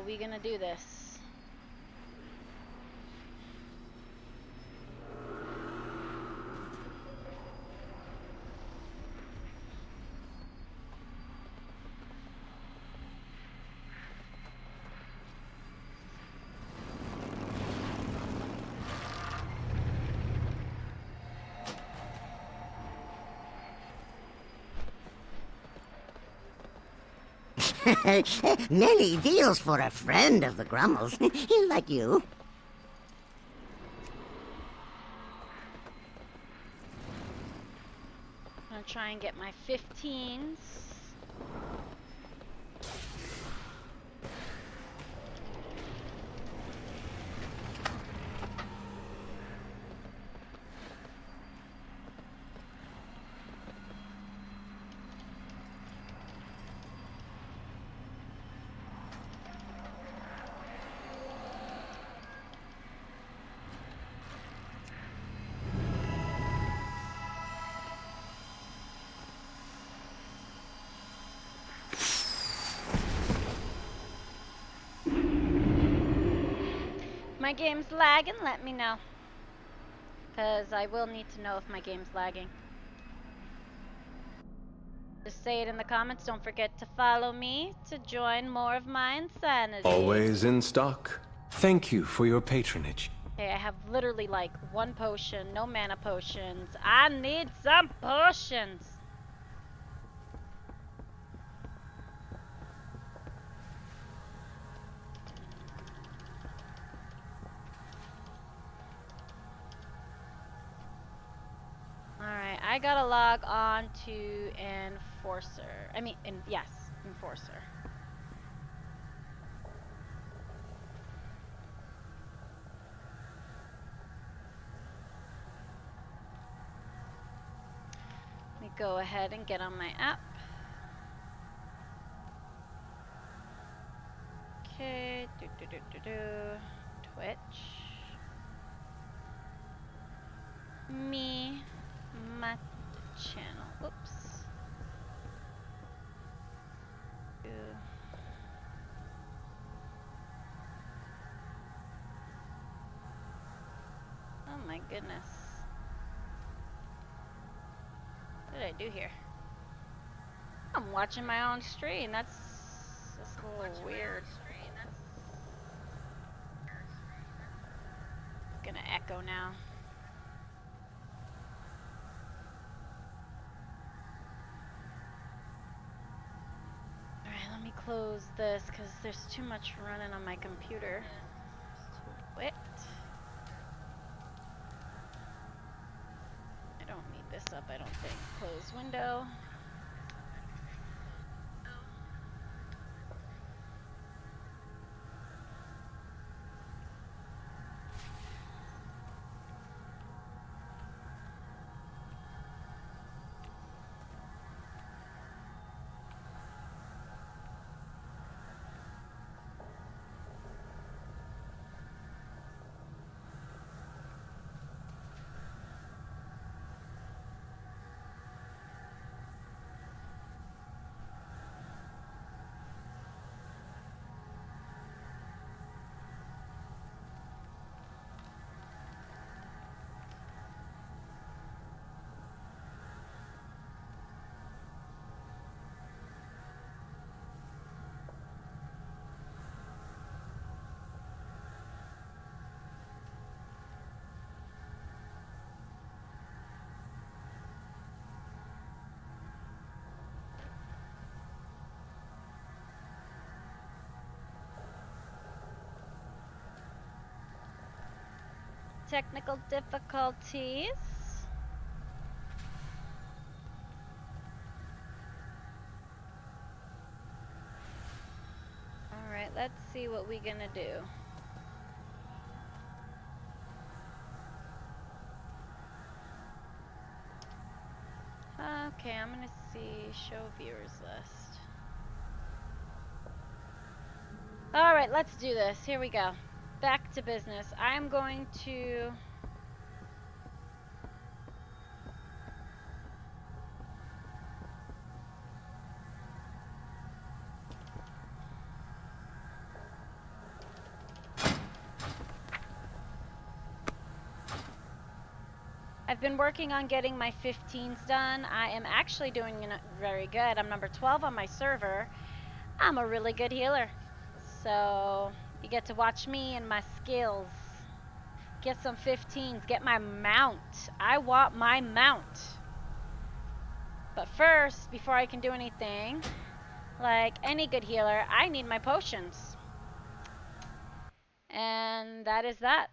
we gonna do this? Many deals for a friend of the Grummels, like you. I'm gonna try and get my 15s. My game's lagging, let me know. Because I will need to know if my game's lagging. Just say it in the comments. Don't forget to follow me to join more of my insanity. Always in stock. Thank you for your patronage. Okay, I have literally like 1 potion, no mana potions. I need some potions. Alright, I gotta log on to Enforcer. Yes, Enforcer. Let me go ahead and get on my app. Okay, Twitch. Me, my channel. Whoops. Oh my goodness. What did I do here? I'm watching my own screen. That's a little weird. It's gonna echo now. Alright, let me close this because there's too much running on my computer. Wait. I don't need this up, I don't think. Close window. Technical difficulties. Alright, let's see what we're gonna do. Okay, I'm gonna see show viewers list. Alright, let's do this. Here we go. Back to business. I'm going to... I've been working on getting my 15s done. I am actually doing very good. I'm number 12 on my server. I'm a really good healer. So you get to watch me and my skills. Get some 15s. Get my mount. I want my mount. But first, before I can do anything, like any good healer, I need my potions. And that is that.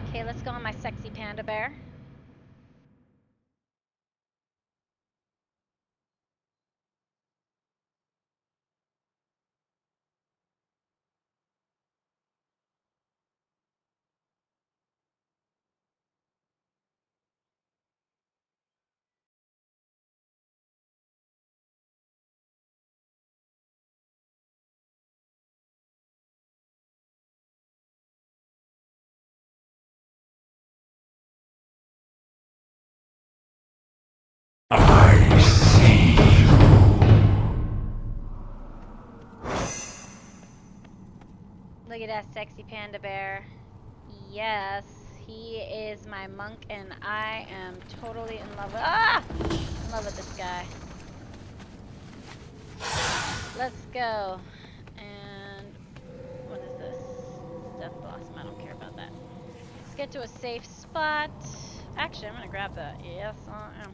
Okay, let's go on my sexy panda bear. I see. Look at that sexy panda bear. Yes, he is my monk, and I am totally in love with in love with this guy. Let's go. And what is this? It's Death Blossom. I don't care about that. Let's get to a safe spot. Actually, I'm gonna grab that. Yes, I am.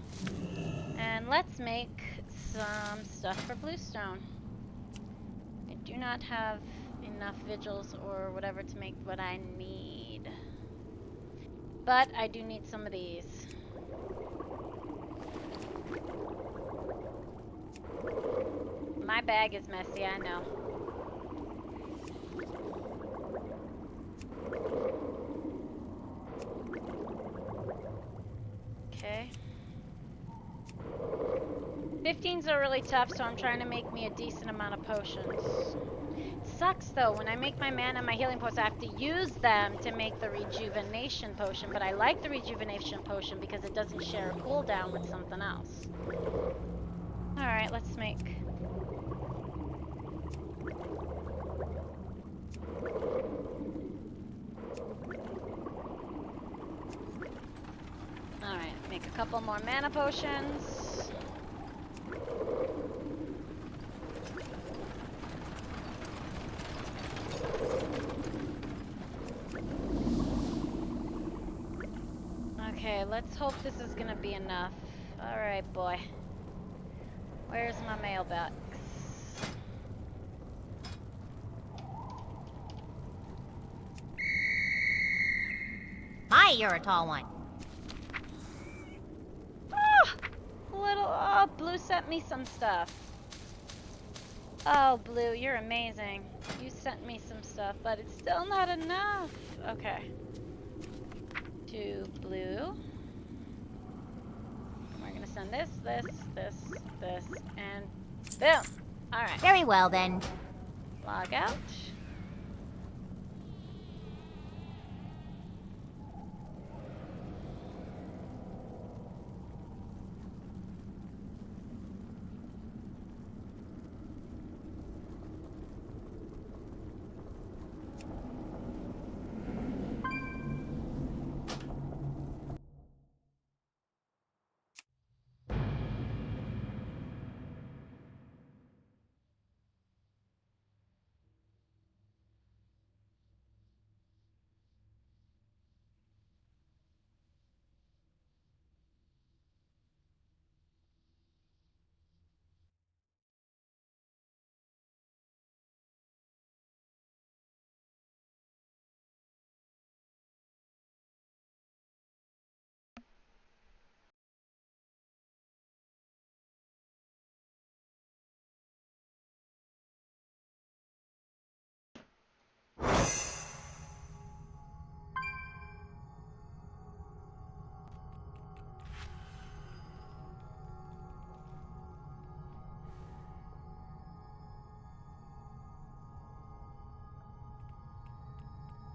And let's make some stuff for Bluestone. I do not have enough vigils or whatever to make what I need. But I do need some of these. My bag is messy, I know. Okay. 15s are really tough, so I'm trying to make me a decent amount of potions. Sucks though, when I make my mana and my healing potions, I have to use them to make the rejuvenation potion, but I like the rejuvenation potion because it doesn't share a cooldown with something else. Alright, let's make... Alright, make a couple more mana potions. Okay, let's hope this is gonna be enough. Alright, boy. Where's my mailbox? Hi, you're a tall one. Oh, Blue sent me some stuff. Oh, Blue, you're amazing. You sent me some stuff, but it's still not enough. Okay. To Blue. We're gonna send this, and boom. Alright. Very well, then. Log out.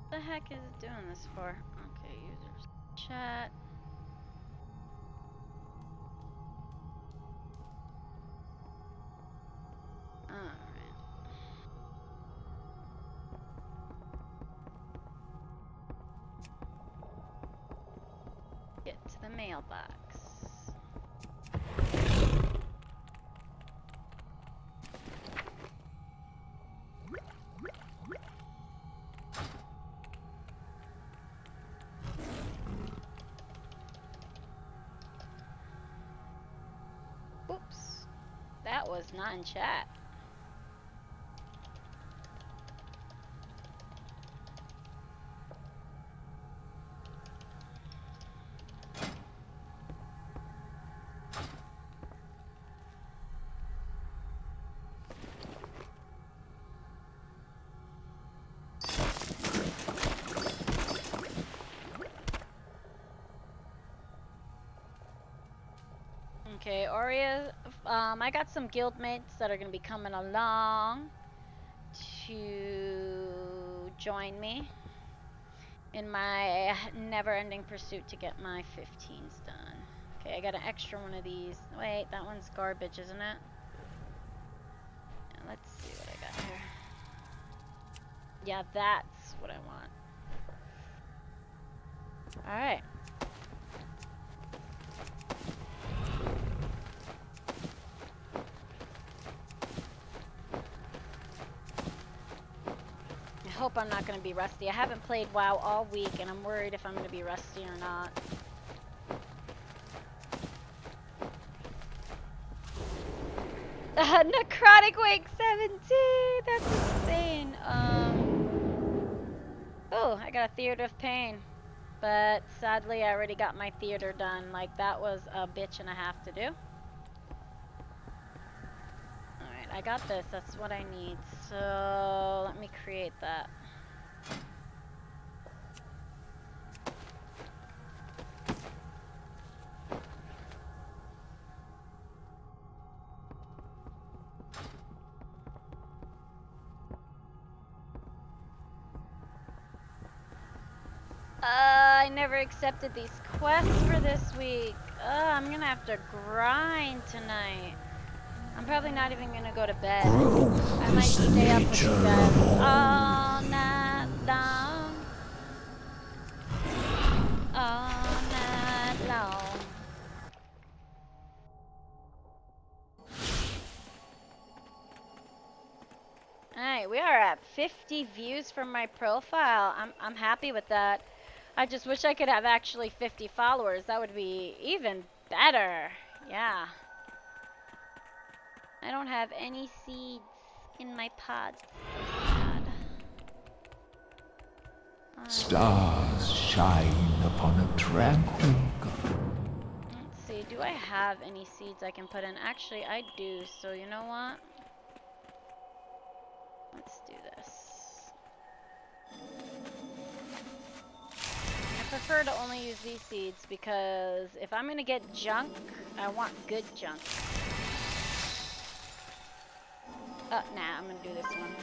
What the heck is it doing this for? Okay, users chat. Alright. mailbox. Oops. That was not in chat. Okay, Aurea, I got some guildmates that are going to be coming along to join me in my never-ending pursuit to get my 15s done. Okay, I got an extra one of these. Wait, that one's garbage, isn't it? Yeah, let's see what I got here. Yeah, that's what I want. Alright. I hope I'm not going to be rusty. I haven't played WoW all week, and I'm worried if I'm going to be rusty or not. Necrotic Wake 17! That's insane. Oh, I got a Theater of Pain. But sadly, I already got my theater done. Like, that was a bitch and a half to do. Alright, I got this. That's what I need. So, let me create that. I never accepted these quests for this week. I'm gonna have to grind tonight. I'm probably not even gonna go to bed. I might stay up with you guys all night long. All night long. Alright, we are at 50 views from my profile. I'm happy with that. I just wish I could have actually 50 followers. That would be even better. Yeah. I don't have any seeds in my pods. So sad. Stars shine upon a tranquil garden. Let's see. Do I have any seeds I can put in? Actually, I do. So you know what? Let's do this. I prefer to only use these seeds because if I'm going to get junk, I want good junk. Nah, I'm going to do this one.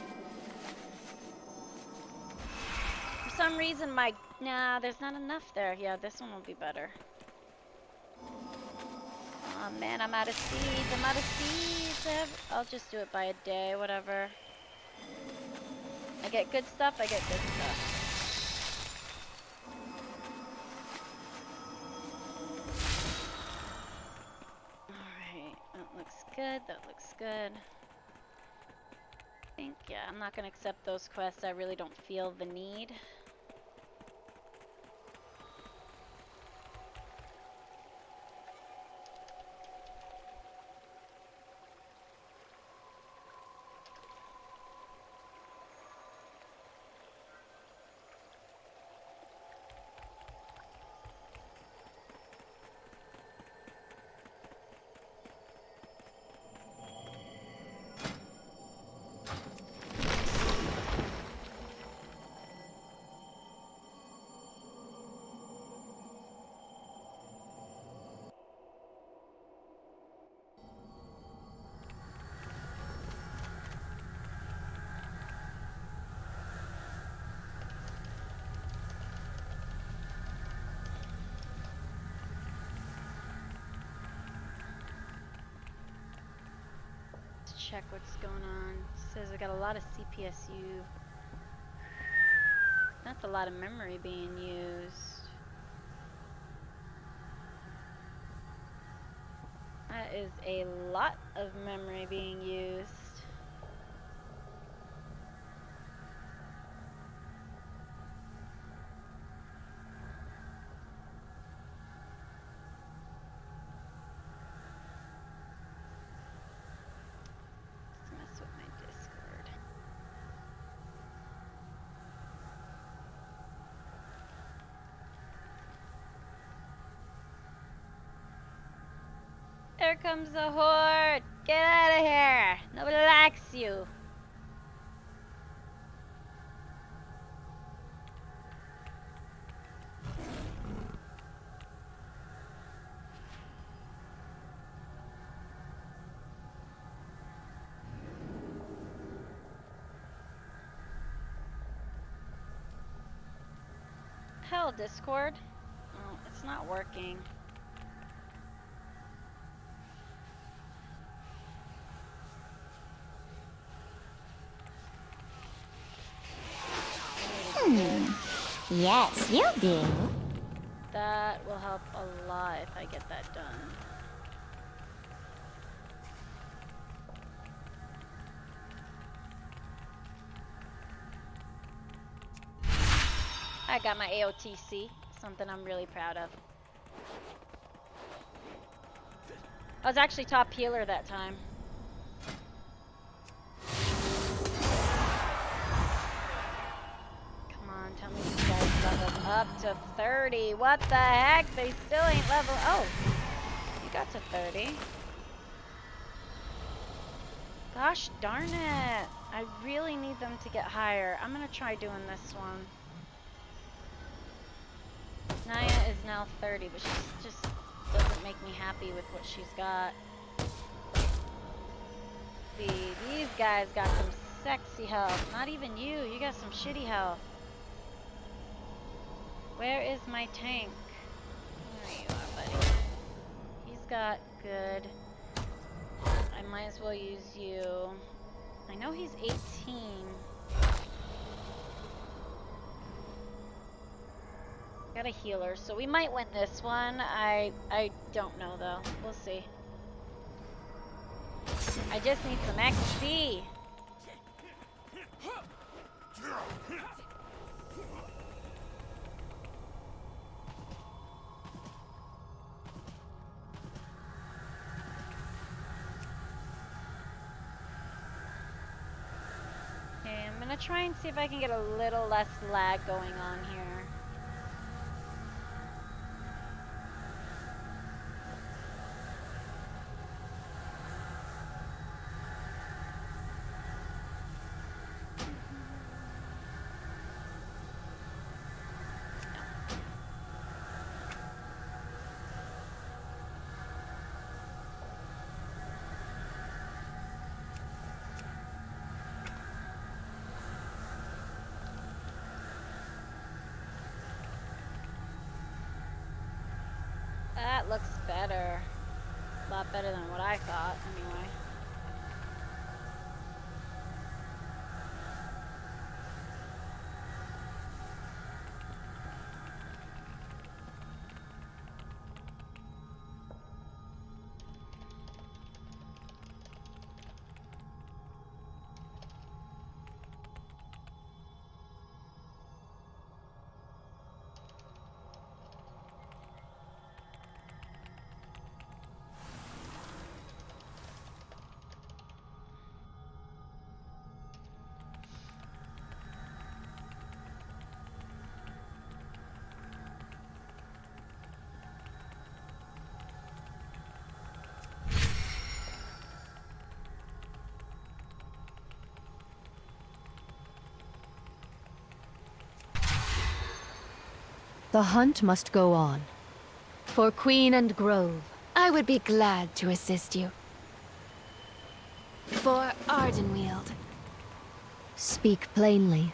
For some reason, nah, there's not enough there. Yeah, this one will be better. Oh man, I'm out of seeds. I'm out of seeds. I'll just do it by a day, whatever. I get good stuff, I get good stuff. Alright, that looks good, that looks good. I think, yeah, I'm not going to accept those quests. I really don't feel the need. Check what's going on. It says I got a lot of CPSU. That's a lot of memory being used. That is a lot of memory being used. Let's mess with my Discord. There comes the horde! Get out of here! Nobody likes you! Hell, Discord. Oh, it's not working. Yes, you do. That will help a lot if I get that done. I got my AOTC, something I'm really proud of. I was actually top healer that time. Come on, tell me these guys leveled up to 30. What the heck? They still ain't level. Oh, you got to 30. Gosh darn it. I really need them to get higher. I'm gonna try doing this one. Naya is now 30, but she just doesn't make me happy with what she's got. See, these guys got some sexy health. Not even you. You got some shitty health. Where is my tank? There you are, buddy. He's got good. I might as well use you. I know he's 18. Got a healer, so we might win this one. I don't know though. We'll see. I just need some XP. Okay, I'm gonna try and see if I can get a little less lag going on here. That looks better. A lot better than what I thought, anyway. The hunt must go on. For Queen and Grove, I would be glad to assist you. For Ardenweald, speak plainly.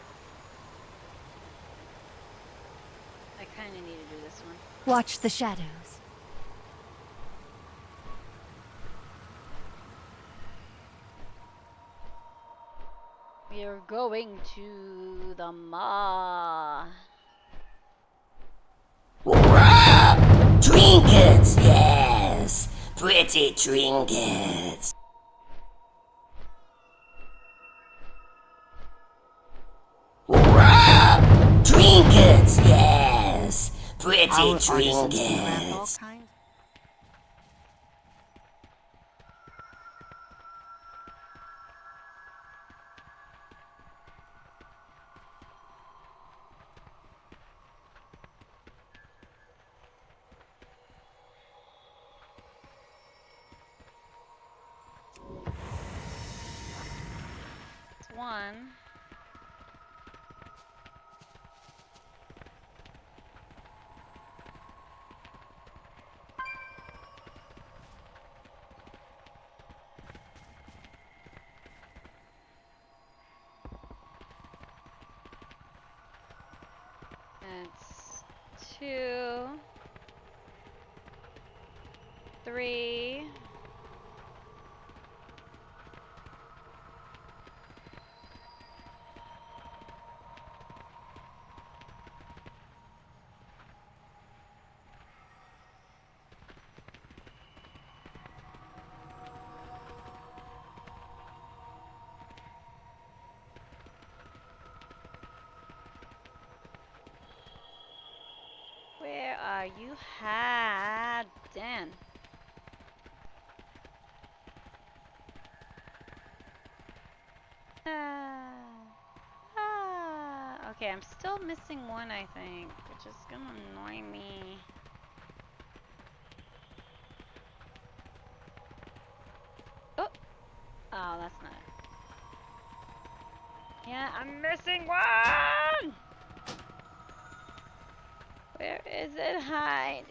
I kind of need to do this one. Watch the shadows. We are going to the Maw. Trinkets, yes. Pretty trinkets. Trinkets, yes. Pretty trinkets. It's one. It's 2, 3. Where are you hiding? Okay, I'm still missing one, I think, which is gonna annoy me. Oh, oh, that's not it. Yeah, I'm missing one! Where is it hiding?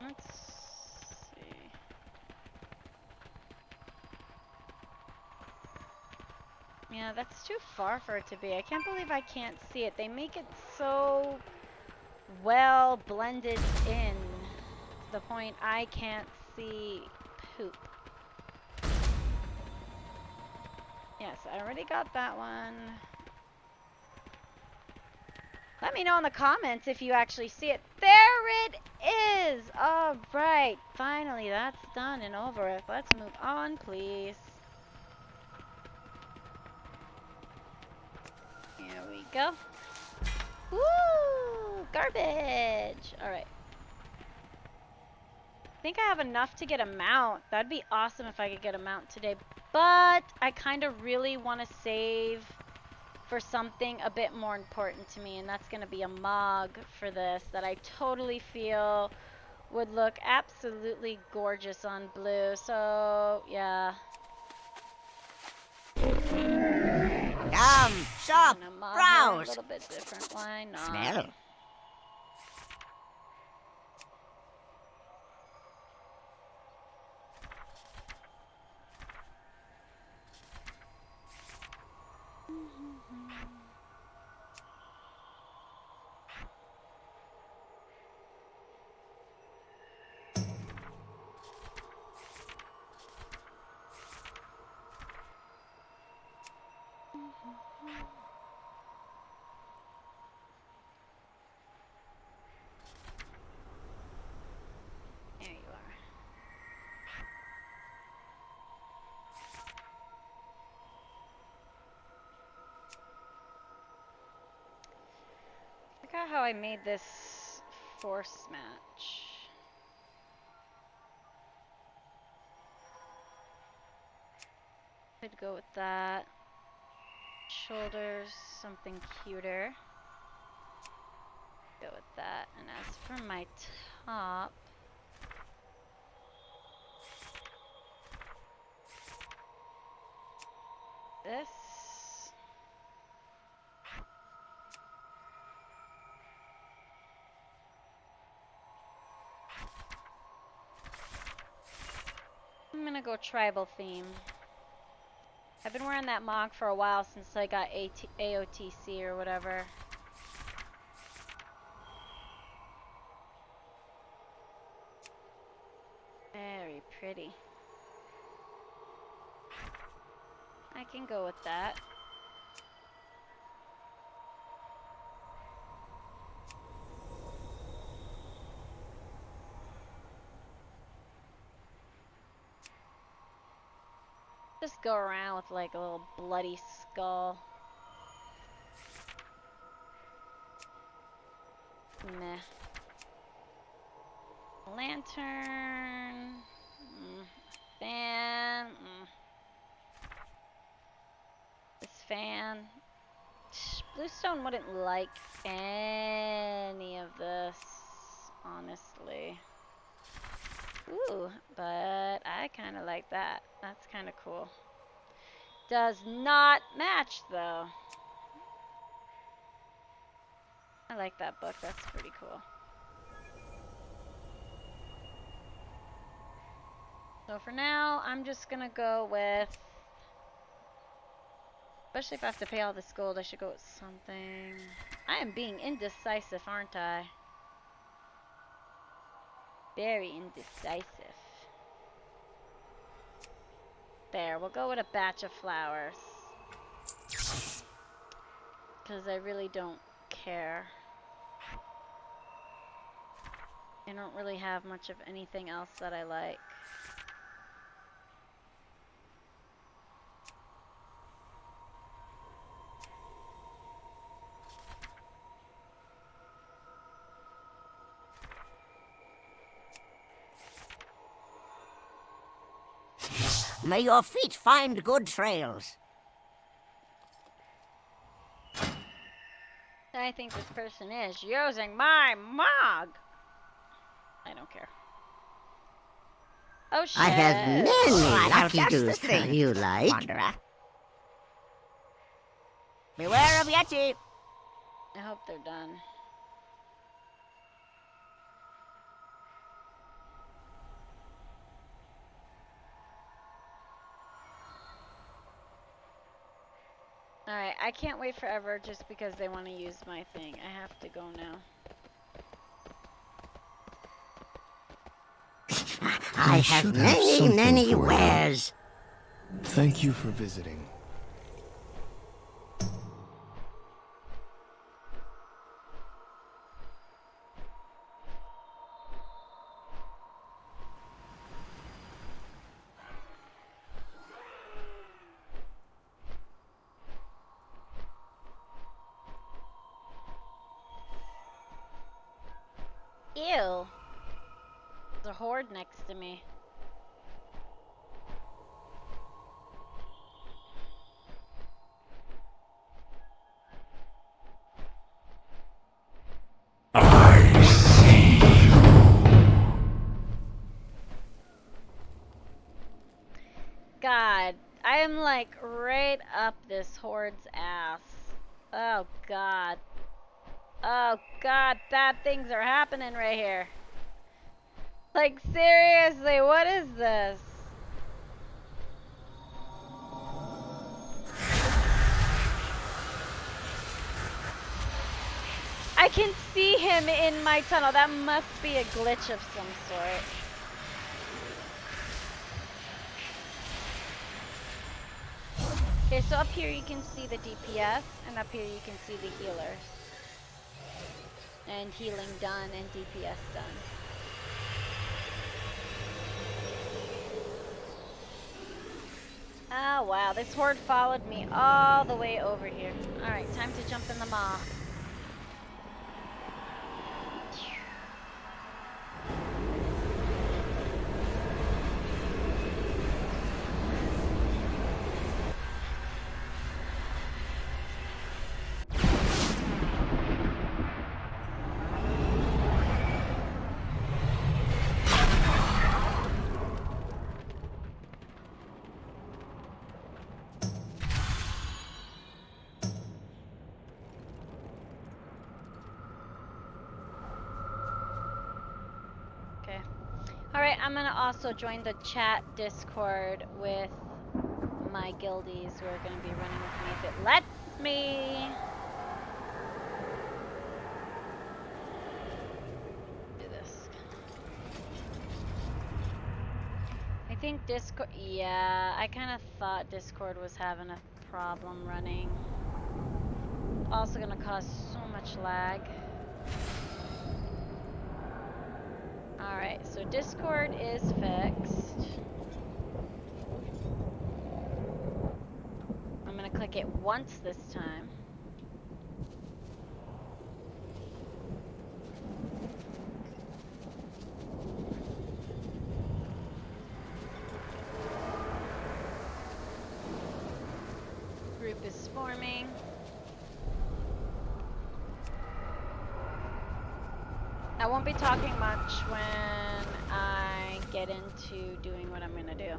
Let's see. Yeah, that's too far for it to be. I can't believe I can't see it. They make it so well blended in to the point I can't see poop. Yes, I already got that one. Let me know in the comments if you actually see it. There it is! Alright, finally that's done and over with. Let's move on, please. Here we go. Woo! Garbage! Alright. I think I have enough to get a mount. That'd be awesome if I could get a mount today. But I kind of really want to save for something a bit more important to me, and that's going to be a mug for this that I totally feel would look absolutely gorgeous on blue. So, yeah. Shop, And a mug here, a browse, little bit different. Why not? smell. There you are. Look at how I made this force match. Could go with that. Shoulders, something cuter. Go with that. And as for my top, this. I'm gonna go tribal theme. I've been wearing that mog for a while since I got AOTC or whatever. Very pretty. I can go with that. Just go around with like a little bloody skull. Meh. Lantern. Fan. This fan. Bluestone wouldn't like any of this, honestly. Ooh, but I kind of like that. That's kind of cool. Does not match, though. I like that book. That's pretty cool. So for now, I'm just gonna go with... Especially if I have to pay all this gold, I should go with something... I am being indecisive, aren't I? Very indecisive. There, we'll go with a batch of flowers. Because I really don't care. I don't really have much of anything else that I like. May your feet find good trails. I think this person is using my mug. I don't care. Oh shit. I have many I have lucky just the doos for thing, you like. Wanderer. Beware of Yeti. I hope they're done. Alright, I can't wait forever just because they want to use my thing. I have to go now. I have should have many, something many for you. wares. Thank you for visiting. Ew. There's a horde next to me. God, I am like right up this horde's ass. Oh god. Oh god, bad things are happening right here. Like seriously, what is this? I can see him in my tunnel. That must be a glitch of some sort. Okay, so up here you can see the DPS, and up here you can see the healers. And healing done, and DPS done. Oh wow, this horde followed me all the way over here. Alright, time to jump in the maw. Alright, I'm gonna also join the chat Discord with my guildies who are gonna be running with me if it lets me. Do this. I think Discord, yeah, I kind of thought Discord was having a problem running. Also gonna cause so much lag. Alright, so Discord is fixed. click it once this time. Group is forming. I won't be talking much when I get into doing what I'm gonna do.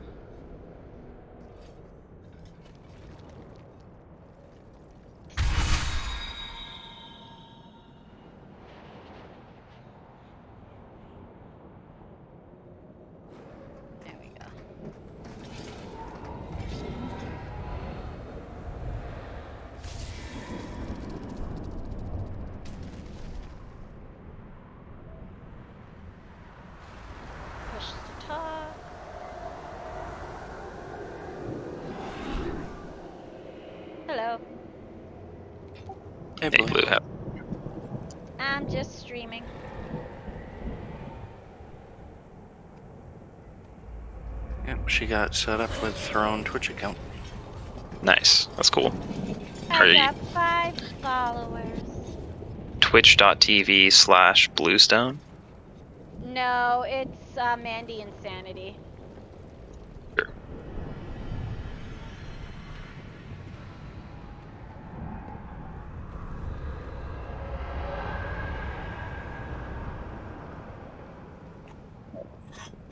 There we go. Push to talk. Hello. Hey, Blue. I'm just streaming. Yep, she got set up with her own Twitch account. Nice. That's cool. Are I you got 5 followers. twitch.tv/Bluestone? No, it's Mandy Insanity. Sure.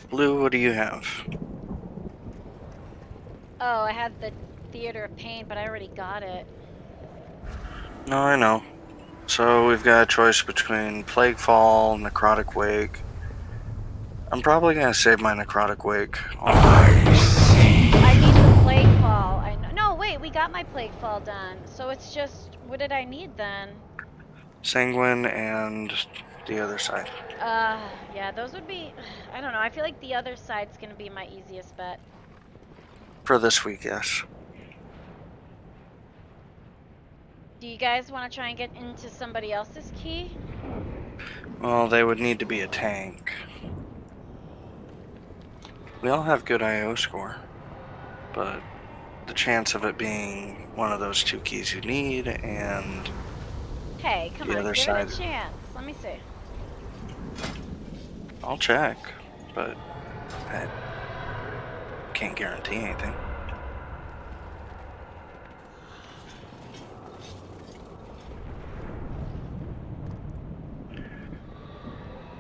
Blue, what do you have? Oh, I had the Theater of Pain, but I already got it. No, I know. So we've got a choice between Plaguefall, Necrotic Wake. I'm probably gonna save my Necrotic Wake. I need the Plaguefall. I know. No, wait, we got my Plaguefall done. So it's just, what did I need then? Sanguine and the other side. Yeah, those would be, I don't know. I feel like the other side's gonna be my easiest bet. For this week, yes. Do you guys want to try and get into somebody else's key? Well, they would need to be a tank. We all have good IO score, but the chance of it being one of those 2 keys you need and Hey, come the on, other give side. it a chance. Let me see. I'll check, but I can't guarantee anything.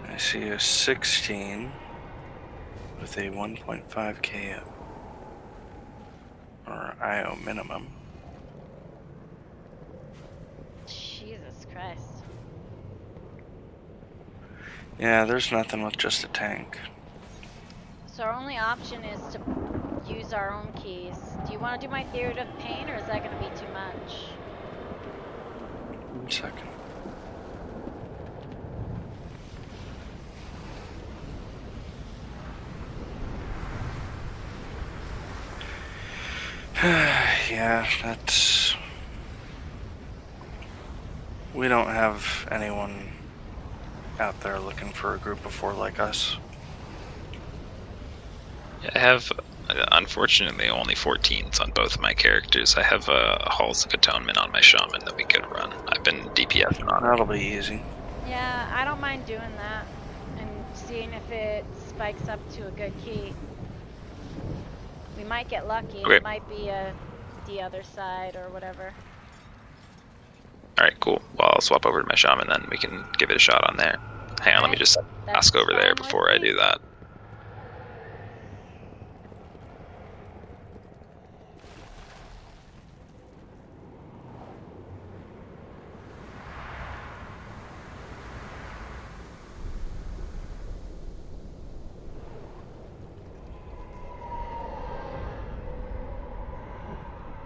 I see a 16 with a 1.5 KO or IO minimum. Jesus Christ. Yeah, there's nothing with just a tank. So our only option is to use our own keys. Do you want to do my Theater of Pain, or is that going to be too much? 1 second. Yeah, that's... We don't have anyone out there looking for a group of 4 like us. I have, unfortunately, only 14s on both of my characters. I have Halls of Atonement on my Shaman that we could run. I've been DPSing on it. That'll be easy. Yeah, I don't mind doing that and seeing if it spikes up to a good key. We might get lucky, and Okay. it might be the other side or whatever. Alright, cool. Well, I'll swap over to my Shaman, then we can give it a shot on there. Hang on, let me just ask over there before I do that.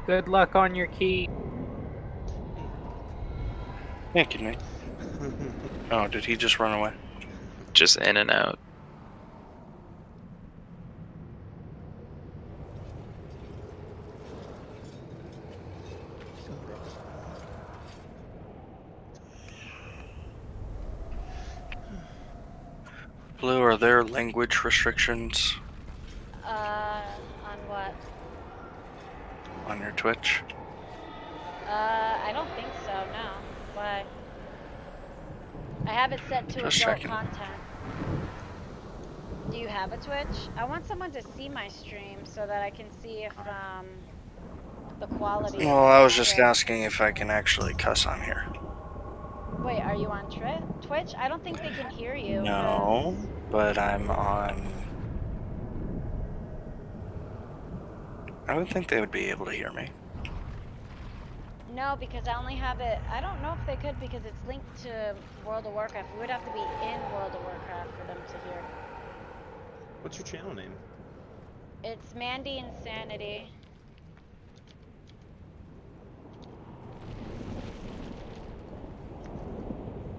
Good luck on your key. Thank you, Nick. Oh, did he just run away? Just in and out. Blue, are there language restrictions On what? on your Twitch? I don't think so, no. Why? I have it set to Just adult checking. content. Do you have a Twitch? I want someone to see my stream so that I can see if the quality is Well, I was just good. asking if I can actually cuss on here. Wait, are you on Twitch? I don't think they can hear you. No, but I'm on. I would think they would be able to hear me. No, because I only have it. I don't know if they could because it's linked to World of Warcraft. We would have to be in World of Warcraft for them to hear. What's your channel name? It's Mandy Insanity.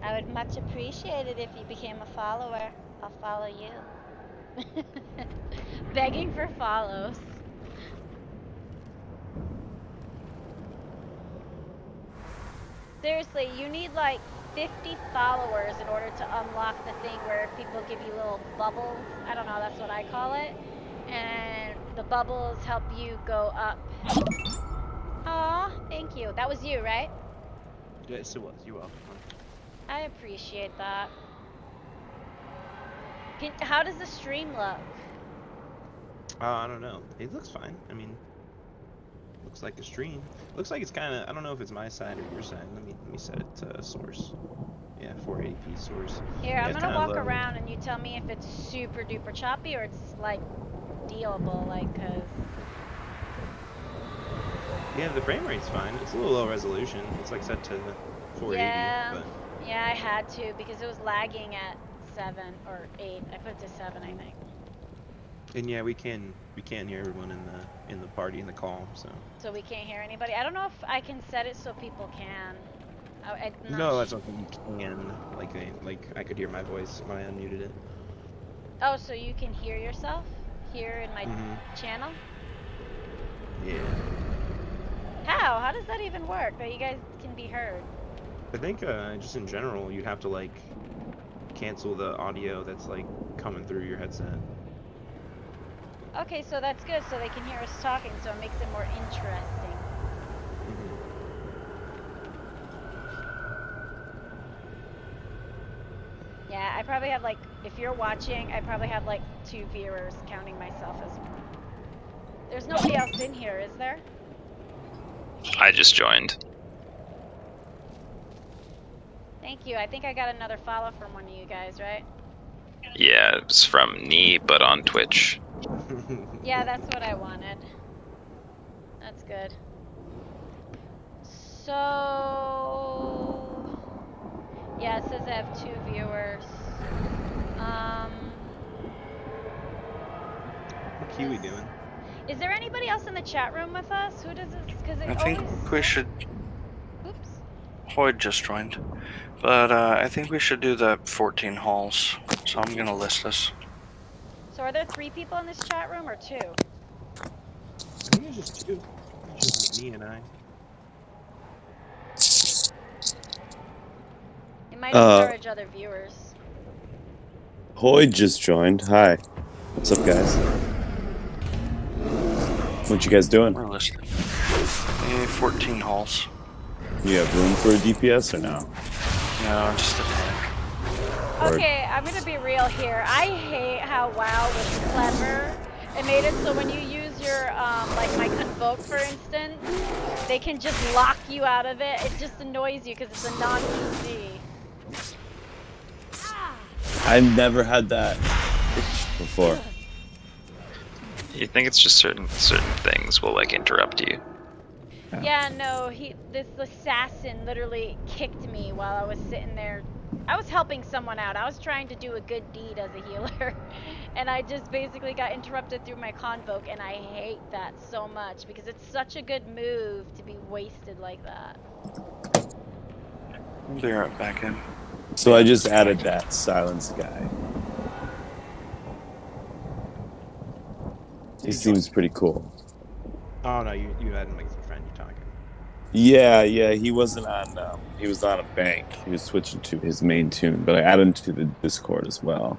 I would much appreciate it if you became a follower. I'll follow you. Begging for follows. Seriously, you need like 50 followers in order to unlock the thing where people give you little bubbles. I don't know, that's what I call it. And the bubbles help you go up. Aw, thank you. That was you, right? Yes, it was. You're welcome. I appreciate that. How does the stream look? I don't know. It looks fine. I mean, looks like a stream. Looks like it's kind of. I don't know if it's my side or your side. Let me set it to source. Yeah, 480p source. Here, Yeah, I'm it's gonna kinda walk low. around and you tell me if it's super duper choppy or it's like dealable, like, cause. Yeah, the frame rate's fine. It's a little low resolution. It's like set to 480. Yeah, But yeah, I had to because it was lagging at 7 or 8. I put it to 7, I think. and yeah, we can hear everyone in the party in the call. So we can't hear anybody. I don't know if I can set it so people can. No, that's something you can. Like I could hear my voice when I unmuted it. Oh, so you can hear yourself here in my channel? Yeah. How? How does that even work? That you guys can be heard? I think just in general, you'd have to like cancel the audio that's like coming through your headset. Okay, so that's good. So they can hear us talking, so it makes it more interesting. Yeah, I probably have like, if you're watching, I probably have like 2 viewers, counting myself as one. There's nobody else in here, is there? I just joined. Thank you. I think I got another follow from one of you guys, right? Yeah, it's from Nee, but on Twitch. Yeah, that's what I wanted. That's good. So, yeah, it says I have 2 viewers. What Kiwi doing? Is there anybody else in the chat room with us? Who does this? Because it I think always... we should. Oops. Hoyd just joined, but I think we should do the 14 halls. So I'm gonna list us. So are there 3 people in this chat room or 2? I think it's just 2. It's just me and I. It might encourage other viewers. Hoyd just joined. Hi. What's up, guys? What you guys doing? We're listed. 14 halls. You have room for a DPS or no? No, just a tank. Okay, I'm gonna be real here. I hate how WoW was clever. It made it so when you use your, like my Convoke for instance, they can just lock you out of it. It just annoys you because it's a non-PC. I've never had that before. You think it's just certain things will like interrupt you? Yeah, no, this assassin literally kicked me while I was sitting there. I was helping someone out. I was trying to do a good deed as a healer. And I just basically got interrupted through my Convoke, and I hate that so much because it's such a good move to be wasted like that. I'll be right back in. So I just added that silence guy. He seems pretty cool. Oh no, you had him like as a friend. You're talking. Yeah, he wasn't on. He was on a bank. He was switching to his main tune, but I added him to the Discord as well.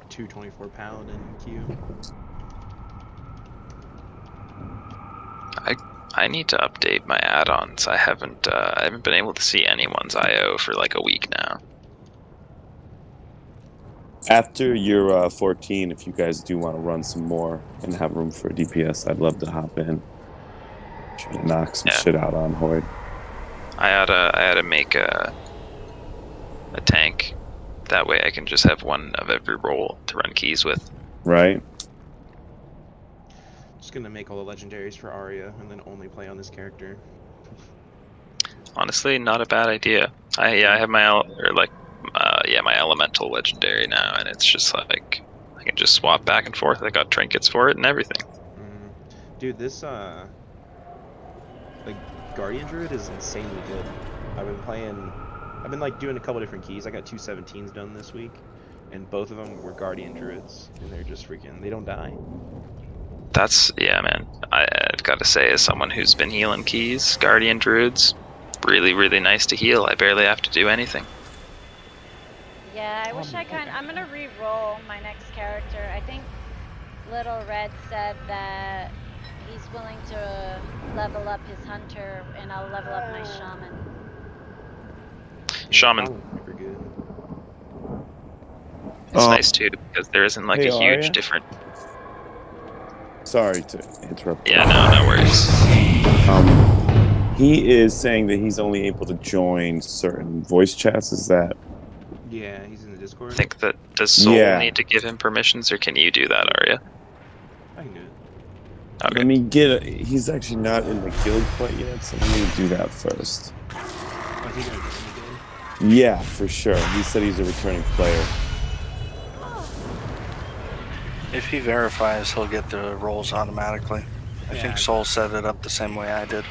£224 Paladin Q. I need to update my add-ons. I haven't been able to see anyone's IO for like a week now. After you're 14, if you guys do want to run some more and have room for DPS, I'd love to hop in. Try to knock some shit out on Horde. I had to make a tank. That way I can just have one of every role to run keys with. Right. Just gonna make all the legendaries for Arya and then only play on this character. Honestly, not a bad idea. I have my my elemental legendary now, and it's just like I can just swap back and forth. I got trinkets for it and everything. Dude, this like Guardian Druid is insanely good. I've been like doing a couple different keys. I got 2 17s done this week, and both of them were Guardian Druids, and they're just freaking, they don't die. That's, yeah, man. I've got to say, as someone who's been healing keys, Guardian Druids, really, really nice to heal. I barely have to do anything. Yeah, I wish I'm gonna re-roll my next character. I think Little Red said that he's willing to level up his hunter, and I'll level up my shaman. Shaman. It's nice too, because there isn't like a huge difference. Sorry to interrupt. Yeah, no worries. He is saying that he's only able to join certain voice chats. Is that? Yeah, he's in the Discord. I think that, does Soul need to give him permissions, or can you do that, Arya? I can do it. Okay. Let me he's actually not in the guild quite yet, so let me do that first. Oh, is he gonna get in the guild? Yeah, for sure. He said he's a returning player. If he verifies, he'll get the rolls automatically. I think Soul set it up the same way I did.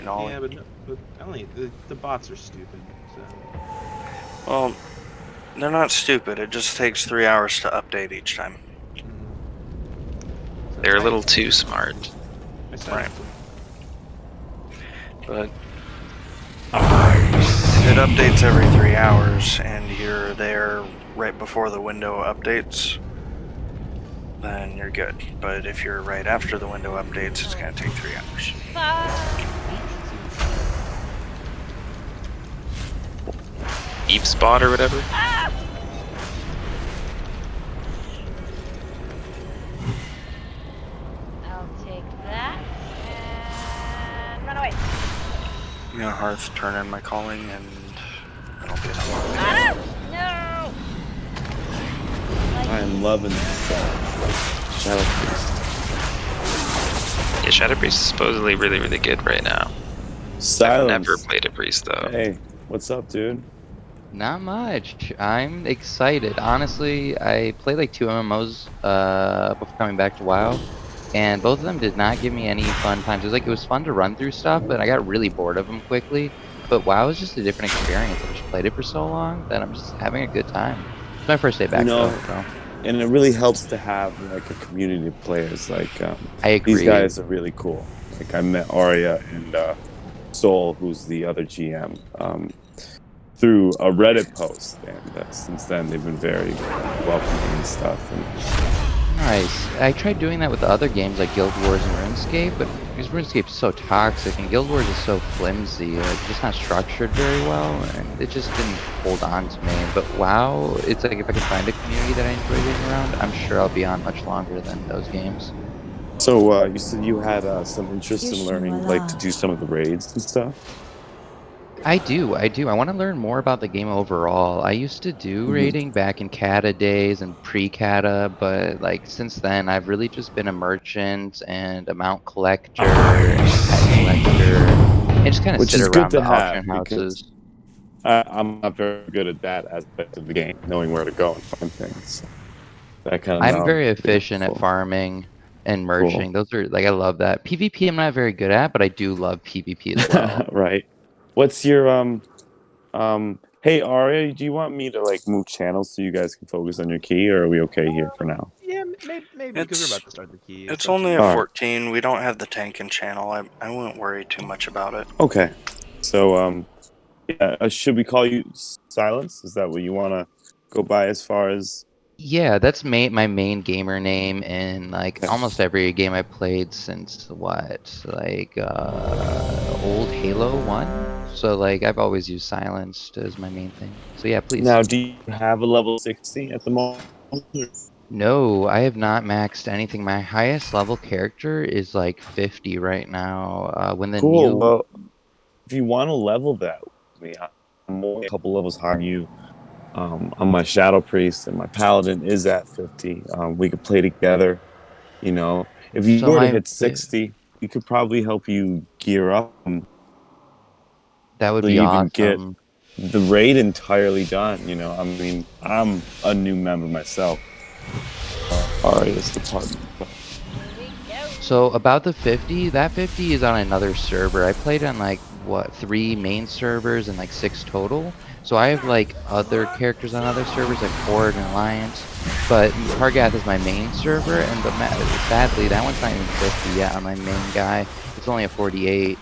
Yeah, but only the bots are stupid. So. Well, they're not stupid. It just takes 3 hours to update each time. They're a little too smart. Right. But if it updates every 3 hours and you're there right before the window updates, then you're good. But if you're right after the window updates, it's going to take 3 hours. Deep spot or whatever? I'll take that and run away. I'm going to Hearth turn in my calling and it'll be No! I am loving this Shadow Priest. Yeah, Shadow Priest is supposedly really, really good right now. Silence. I've never played a priest though. Hey, what's up, dude? Not much. I'm excited. Honestly, I played like 2 MMOs before coming back to WoW, and both of them did not give me any fun times. It was fun to run through stuff, but I got really bored of them quickly. But WoW is just a different experience. I've just played it for so long that I'm just having a good time. It's my first day back though. So. And it really helps to have like a community of players. Like I agree. These guys are really cool. Like I met Arya and Soul, who's the other GM, through a Reddit post, and since then they've been very welcoming and stuff. And nice. I tried doing that with the other games like Guild Wars and RuneScape, but because RuneScape is so toxic and Guild Wars is so flimsy, like just not structured very well, and it just didn't hold on to me. But WoW, it's like if I can find a community that I enjoy being around, I'm sure I'll be on much longer than those games. So you said you had some interest in learning, like to do some of the raids and stuff? I do. I want to learn more about the game overall. I used to do raiding back in Kata days and pre-Kata, but like since then, I've really just been a merchant and a mount collector and a pet collector, and just kind of sit around the auction houses. I'm not very good at that aspect of the game, knowing where to go and find things. That kind of. I'm very efficient at farming and merching. Those are like I love that. PvP I'm not very good at, but I do love PvP as well. Right. What's your hey Arya, do you want me to like move channels so you guys can focus on your key, or are we okay here for now? Yeah, maybe because we're about to start the key. It's only a 14. We don't have the tank in channel. I wouldn't worry too much about it. Okay. So yeah, should we call you Silence? Is that what you want to go by as far as Yeah, that's my main gamer name in like almost every game I played since what, like old Halo 1. So like I've always used silenced as my main thing. So yeah, please. Now, do you have a level 60 at the moment? No, I have not maxed anything. My highest level character is like 50 right now. When the Cool. new Well, if you want to level that with me, I'm only a couple levels higher than you. On my Shadow Priest, and my Paladin is at 50. We could play together. You know, if you so were to my hit 60, we could probably help you gear up that would to be even get awesome. the raid entirely done. You know, I mean, I'm a new member myself. Aria's department. So about the 50, that 50 is on another server. I played on like what 3 main servers and like 6 total. So I have like other characters on other servers like Horde and Alliance, but Targath is my main server, and sadly that one's not even 50 yet on my main guy. It's only a 48.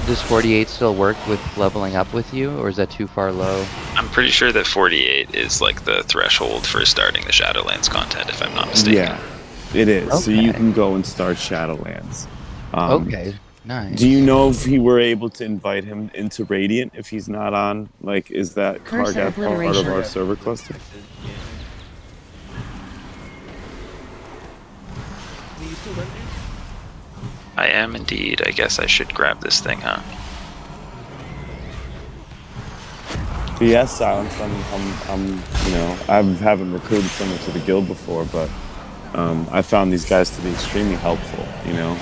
Does 48 still work with leveling up with you, or is that too far low? I'm pretty sure that 48 is like the threshold for starting the Shadowlands content, if I'm not mistaken. Yeah, it is. Okay. So you can go and start Shadowlands. Okay, nice. Do you know if he were able to invite him into Radiant if he's not on? Like, is that Targath part of our server cluster? I am indeed. I guess I should grab this thing, huh? But yeah, Silence. I'm, you know, I haven't recruited someone to the guild before, but I found these guys to be extremely helpful. You know,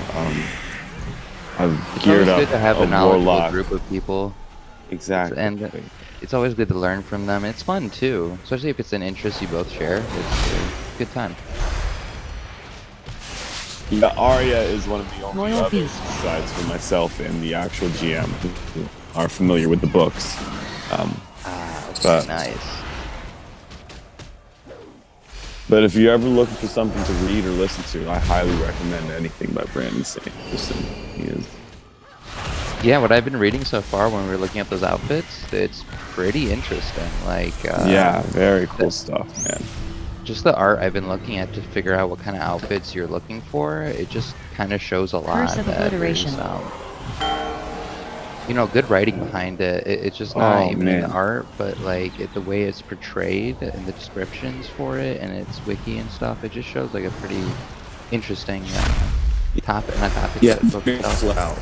I've geared up It's always good to have a a knowledgeable warlock. group of people. Exactly. And it's always good to learn from them. It's fun too, especially if it's an interest you both share. It's a good time. Yeah, Arya is one of the only Royal others Beast. besides for myself and the actual GM who are familiar with the books. But Nice. But if you're ever looking for something to read or listen to, I highly recommend anything by Brandon Sanderson. He is. Yeah, what I've been reading so far when we were looking at those outfits, it's pretty interesting. Like, yeah, very cool stuff, man. Just the art I've been looking at to figure out what kind of outfits you're looking for, it just kind of shows a lot. Curse of that Obliteration. you know, good writing behind it. It's just not even in the man. art, but like the way it's portrayed and the descriptions for it and its wiki and stuff. It just shows like a pretty interesting topic, not topic, Yeah, but book very itself. flat.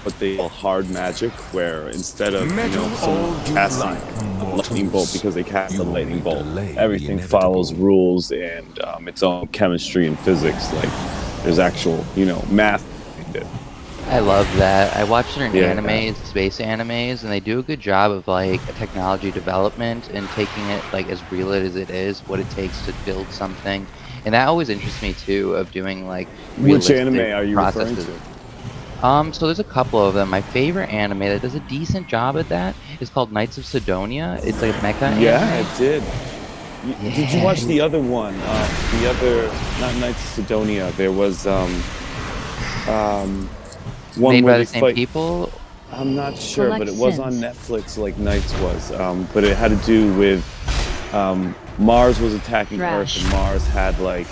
What they call hard magic, where instead of someone casting a lightning bolt because they cast a lightning bolt, everything follows rules and its own chemistry and physics. Like there's actual, math behind it. I love that. I watch certain Yeah. animes, space animes, and they do a good job of like technology development and taking it like as real as it is, what it takes to build something. And that always interests me too, of doing like Which realistic anime are you processes. referring to? So there's a couple of them. My favorite anime that does a decent job at that is called Knights of Sidonia. It's like a mecha anime. Yeah, it did. Did you watch Yeah. the other one? The other, not Knights of Sidonia. There was one Made where by they the same fight. people. I'm not sure, but Collect it was on sins. Netflix, like Knights was. But it had to do with Mars was attacking Earth, Thrash. and Mars had like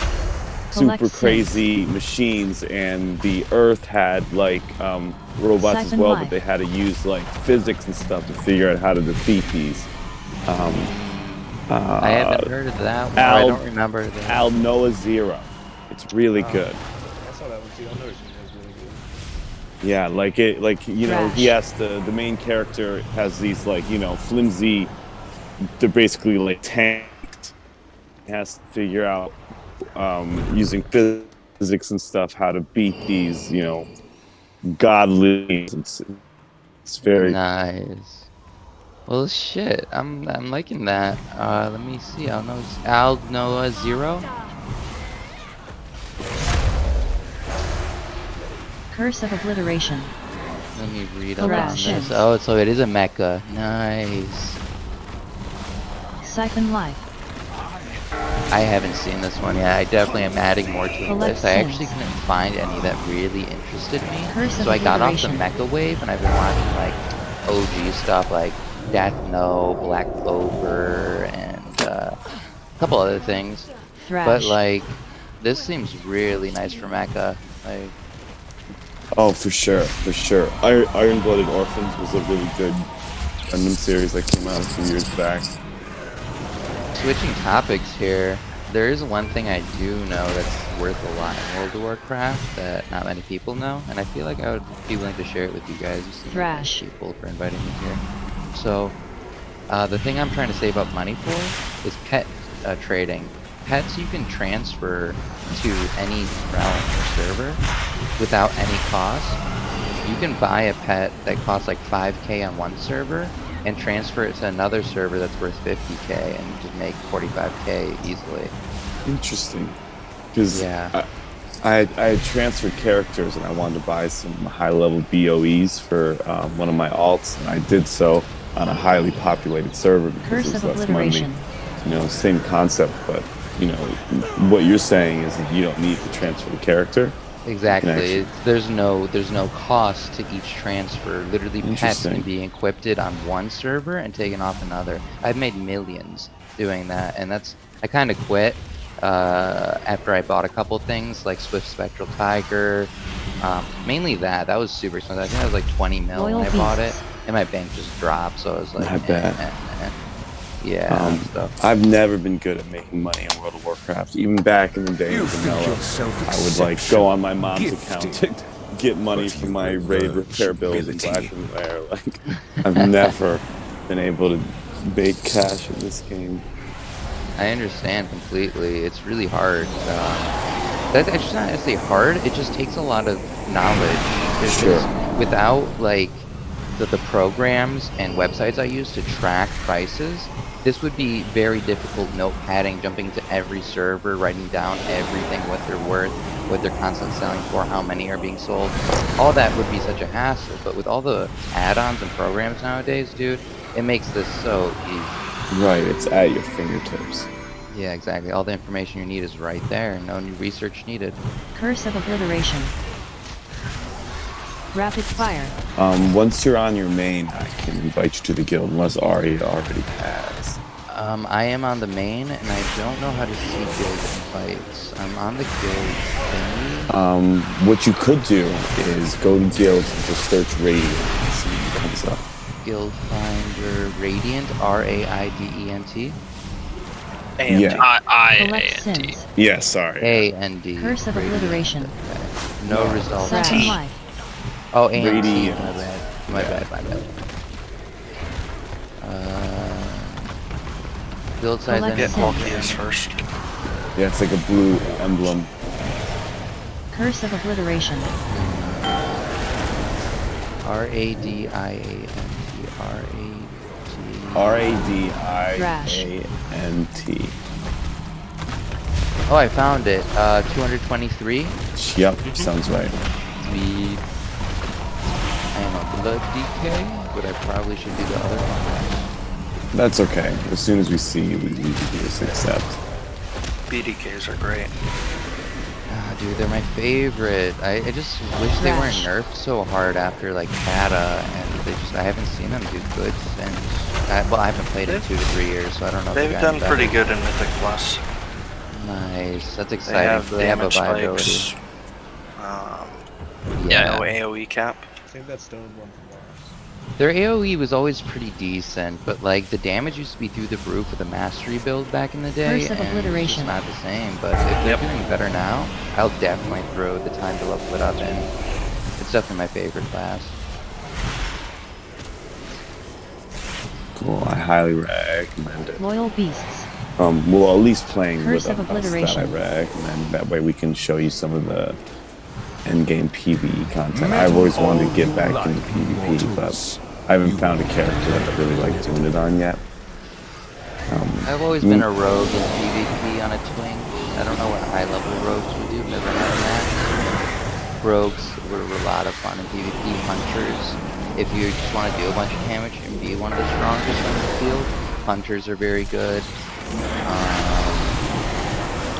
Collect super sins. crazy machines, and the Earth had like robots as Siphon well, life. but they had to use like physics and stuff to figure out how to defeat these. I haven't heard of that one. I don't remember that. Al Noah Zero. It's really good. I saw that one too. I noticed it was really good. Yeah, he has the main character has these like, flimsy, they're basically like tanks. He has to figure out using physics and stuff how to beat these, godly. It's very Nice. Well, shit. I'm liking that. Let me see. Al Noah Zero. Curse of Obliteration. Let me read up on Thrash. this. Oh, so it is a mecha. Nice. Siphon Life. I I haven't seen this one yet. I definitely am adding more to the Collect list. I actually sins. couldn't find any that really interested me. Curse of So I got off the Obliteration. mecha wave and I've been watching like OG stuff like Death Note, Black Clover, and a couple other things. Thrash. But like, this seems really nice for mecha. Like, Oh, for sure, for sure. Iron Blooded Orphans was a really good Gundam series that came out a few years back. switching topics here, there is one thing I do know that's worth a lot in World of Warcraft that not many people know, and I feel like I would be willing to share it with you guys. You seem like Thrash. nice people for inviting me here. So, the thing I'm trying to save up money for is pet trading. Pets you can transfer to any realm or server without any cost. You can buy a pet that costs like 5k on one server and transfer it to another server that's worth 50k and just make 45k easily. Interesting. Because Yeah. I had transferred characters and I wanted to buy some high-level BOEs for one of my alts, and I did so on a highly populated server because Curse it was of less money. Obliteration. You know, same concept, but you know, what you're saying is that you don't need to transfer the character. Exactly. Actually... There's no cost to each transfer. Literally, pets can Interesting. be equipped on one server and taken off another. I've made millions doing that, and I kind of quit after I bought a couple things like Swift Spectral Tiger. Mainly that was super expensive. I think that was like 20 mil Loyal when I bought it, beasts. and my bank just dropped. So I was like, I bet. Yeah. So. I've never been good at making money in World of Warcraft. Even back in the day in vanilla, I would like go on my mom's account to get money for my raid repair bills in Black and Rare. Like, I've never been able to make cash in this game. I understand completely. It's really hard. That's actually not necessarily hard. It just takes a lot of knowledge. Sure. Without like the programs and websites I use to track prices, this would be very difficult notepadding, jumping to every server, writing down everything, what they're worth, what they're constantly selling for, how many are being sold. All that would be such a hassle. But with all the add-ons and programs nowadays, dude, it makes this so easy. Right, it's at your fingertips. Yeah, exactly. All the information you need is right there. No new research needed. Curse of Obliteration. Rapid fire. Once you're on your main, I can invite you to the guild, unless Ari already has. I am on the main, and I don't know how to see guild invites. I'm on the guild thingy. What you could do is go to guilds and just search Radiant and see what comes up. Guild Finder Radiant, R-A-I-D-E-N-T. Yeah. I-A-N-T. Yeah, sorry. A-N-D. Curse of Obliteration. Okay. No results. Second life. Oh, A-N-T. Radiant. My bad. Guild size Collect Get sins. Walkias first. Yeah, it's like a blue emblem. Curse of Obliteration. R-A-D-I-A-N-T. R-A-D-I-A-N-T. Oh, I found it. 223. Yep, sounds right. Sweet. I am a blood DK, but I probably should do the other one. That's okay. As soon as we see you, we just accept. BDKs are great. Ah, dude, they're my favorite. I just wish they weren't nerfed so hard after like Kata, and I haven't seen them do good since. Well, I haven't played in 2 to 3 years, so I don't know. They've done pretty good in Mythic Plus. Nice, that's exciting. They have a damage viability. spikes. Yeah. No AoE cap. Save that stone one for Mars. Their AoE was always pretty decent, but like the damage used to be through the roof with a mastery build back in the day, Curse of and it's Obliteration. just not the same. But if they're doing better now, I'll definitely throw the time to level it up in. It's definitely my favorite class. Cool, I highly recommend it. Loyal beasts. Well, at least playing Curse with of us, that I Obliteration. recommend. That way we can show you some of the endgame PvE content. I've always wanted to get back into PvP, but I haven't found a character that I really like doing it on yet. I've always been a rogue in PvP on a twink. I don't know what high-level rogues would do. Never had a match. Rogues were a lot of fun in PvP. Hunters, if you just want to do a bunch of damage and be one of the strongest on the field, hunters are very good.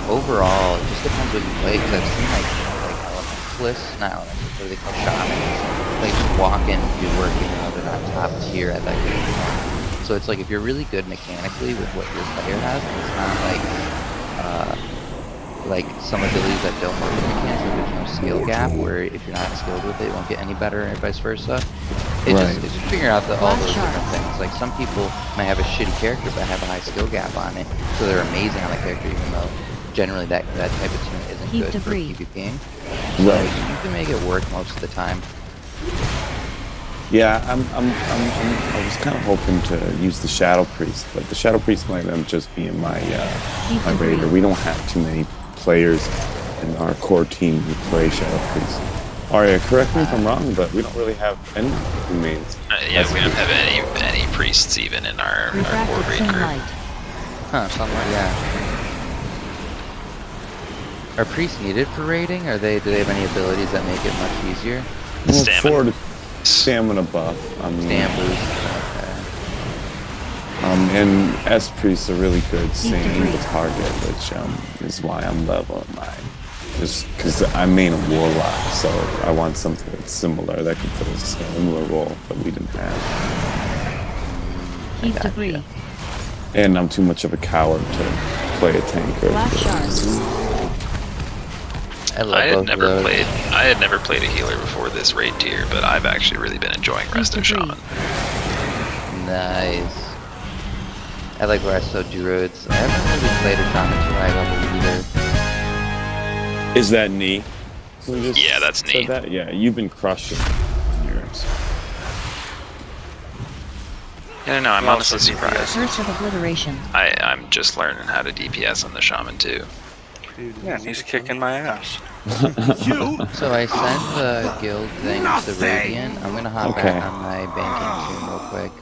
overall, it just depends what you play. Because I've seen like elementalists, not elementalists, what are they called, shamans, like just walk in and do work, even though they're not top tier at that game. So it's like if you're really good mechanically with what your player has, and it's not like some abilities that don't work with mechanics, so there's no skill gap, where if you're not skilled with it, it won't get any better, and vice versa. It's just figuring out all those different things. Like some people might have a shitty character but have a high skill gap on it, so they're amazing on the character, even though generally that type of team isn't good for PvPing. So you can make it work most of the time. Yeah, I was kind of hoping to use the Shadow Priest, but the Shadow Priest might end up just being my raider. We don't have too many players in our core team who play Shadow Priest. Arya, correct me if I'm wrong, but we don't really have any who mains. Yeah, we don't have any priests even in our core raid group. Huh, somewhere, yeah. Are priests needed for raiding? Do they have any abilities that make it much easier? Well, stamina buff. I mean, and S priests are really good seeing the target, which is why I'm leveling mine. Just because I main a warlock, so I want something that's similar that can fill a similar role that we didn't have. And I'm too much of a coward to play a tanker. I had never played a healer before this raid tier, but I've actually really been enjoying Resto Shaman. Nice. I like Resto Druids. I haven't really played a Shaman too high level either. Is that knee? Yeah, that's knee. That? Yeah, you've been crushing yours. Yeah, no, I'm honestly surprised. Curse of Obliteration. I'm just learning how to DPS on the Shaman too. Yeah, he's kicking my ass. So I sent the guild thing to Radiant. I'm gonna hop back on my banking team real quick.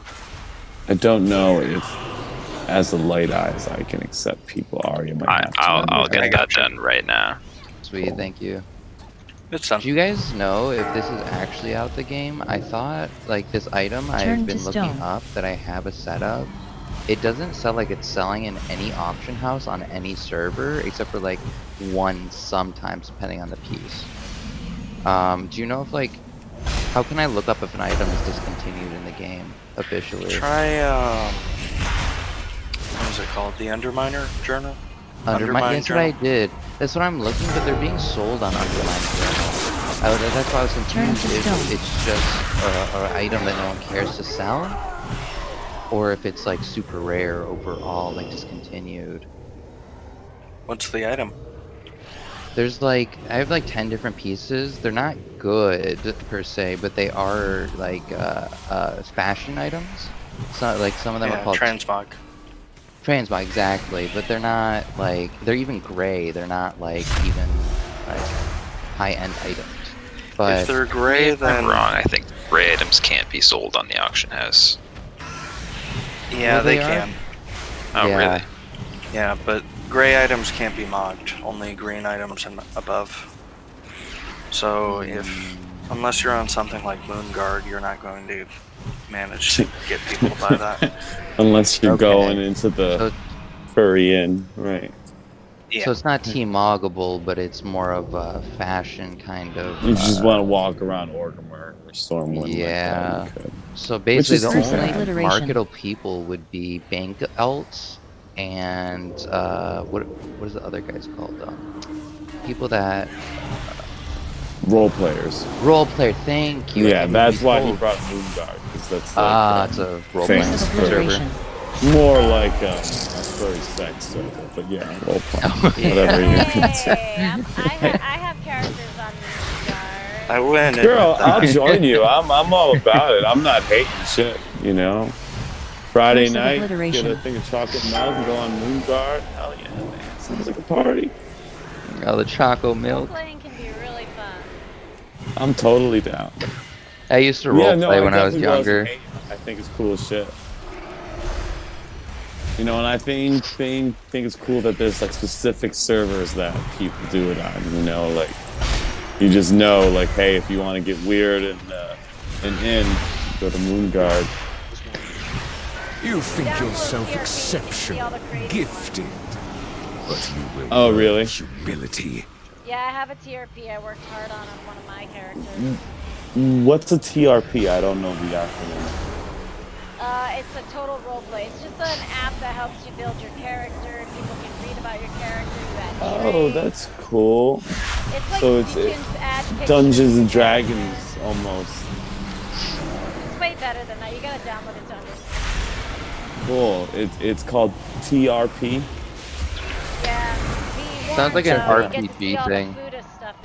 I don't know if, as a light eyes, I can accept people. Arya might have to. I'll get that done right now. Sweet, thank you. Do you guys know if this is actually out the game? I thought, like, this item I've been looking up that I have a set of, it doesn't sell like it's selling in any auction house on any server, except for like one sometimes, depending on the piece. Do you know if, like, how can I look up if an item is discontinued in the game officially? Try, what is it called? The Underminer Journal? That's what I did. That's what I'm looking, but they're being sold on Undermine Journal. That's why I was confused if it's just an item that no one cares to sell, or if it's like super rare overall, like discontinued. What's the item? There's like, I have like 10 different pieces. They're not good per se, but they are like fashion items. So like some of them are called transmog. Transmog, exactly, but they're not like, they're even gray. They're not like even like high-end items. But if they're gray, then I'm wrong. I think gray items can't be sold on the auction house. Yeah, they can. Oh, yeah. really? Yeah, but gray items can't be mogged. Only green items and above. So unless you're on something like Moonguard, you're not going to manage to get people to buy that. Unless you're going into the furry inn, right? Yeah. So it's not team-moggable, but it's more of a fashion kind of. You just want to walk around Orgrimmar or Stormwind. Yeah. Like that, So basically, the only Alliteration. marketable people would be bank alts and what is the other guys called? People that role players. Role player. Thank you. Yeah, that's why he brought Moonguard, because that's like, it's a role playing server. More like a furry sex server, but yeah, role playing. Whatever you can say. I have characters on Moonguard. I win. Girl, I'll join you. I'm all about it. I'm not hating shit, you know. Friday night, get a thing of chocolate milk and go on Moonguard. Hell yeah, man. Sounds like a party. Oh, the choco milk. Playing can be really fun. I'm totally down. I used to role play when I was younger. I think it's cool as shit. You know, and I think it's cool that there's like specific servers that people do it on. You know, like you just know, like, hey, if you want to get weird and go to Moonguard. You think yourself exceptional, gifted. But you will Oh, learn really? humility. Yeah, I have a TRP. I worked hard on one of my characters. What's a TRP? I don't know the acronym. It's a total roleplay. It's just an app that helps you build your character. People can read about your character. You add Oh, traits. that's cool. It's like So you it's can add pictures Dungeons of and your character. Dragons almost. It's way better than that. You gotta download it to understand. Cool. It's called TRP. Yeah. Sounds like an You get to see RPG all thing. the Buddha stuff.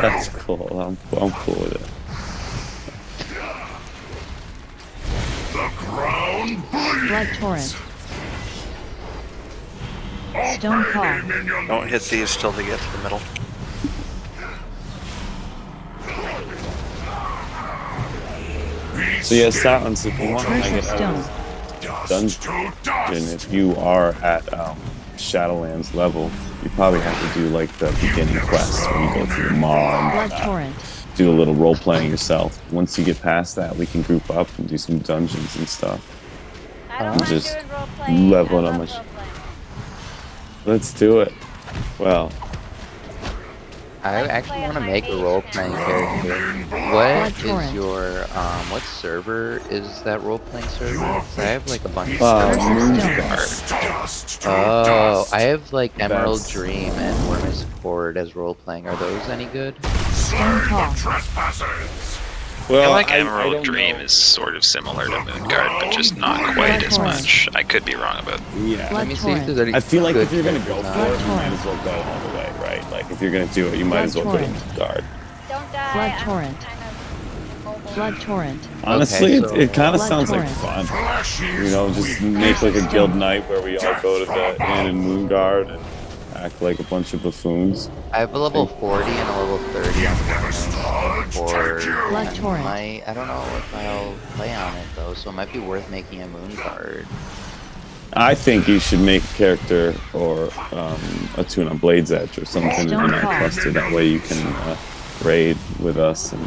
That's cool. I'm cool with it. Blood torrent. Stone call. Don't hit these till they get to the middle. So yeah, Silence, if you want to Curse make of it stone. dungeon, if you are at Shadowlands level, you probably have to do like the beginning quest when you go through the mall Blood and torrent. do a little role playing yourself. Once you get past that, we can group up and do some dungeons and stuff. I don't mind Just doing roleplay. leveling I up love much. roleplaying. Let's do it. Well, I actually want to make a role-playing character. What torrent. is your what server is that role-playing server? 'Cause I have like a bunch of Moonguard. Oh, I have like Emerald That's- Dream and Wormus Cord as role-playing. Are those any good? Stone call. I feel Well, like I Emerald don't Dream know. is sort of similar to Moonguard, but just not quite as much. I could be wrong about. Yeah. Let me see if there's any I feel like good if you're gonna go characters for on it, it. you might as well go all the way, right? Like if you're gonna do it, you might as well go to Moonguard. Don't die. Blood I'm torrent. kind of mobile. Blood torrent. Honestly, Okay, so- it kind of Blood sounds like torrent. fun. You know, just make like a guild night where we all go to the inn in Moonguard and act like a bunch of buffoons. I have a level 40 and a level 30 on for Blood torrent. I don't know if I'll play on it though, so it might be worth making a moon card. I think you should make a character or a tune on Blade's Edge or something in our cluster. That way you can raid with us. And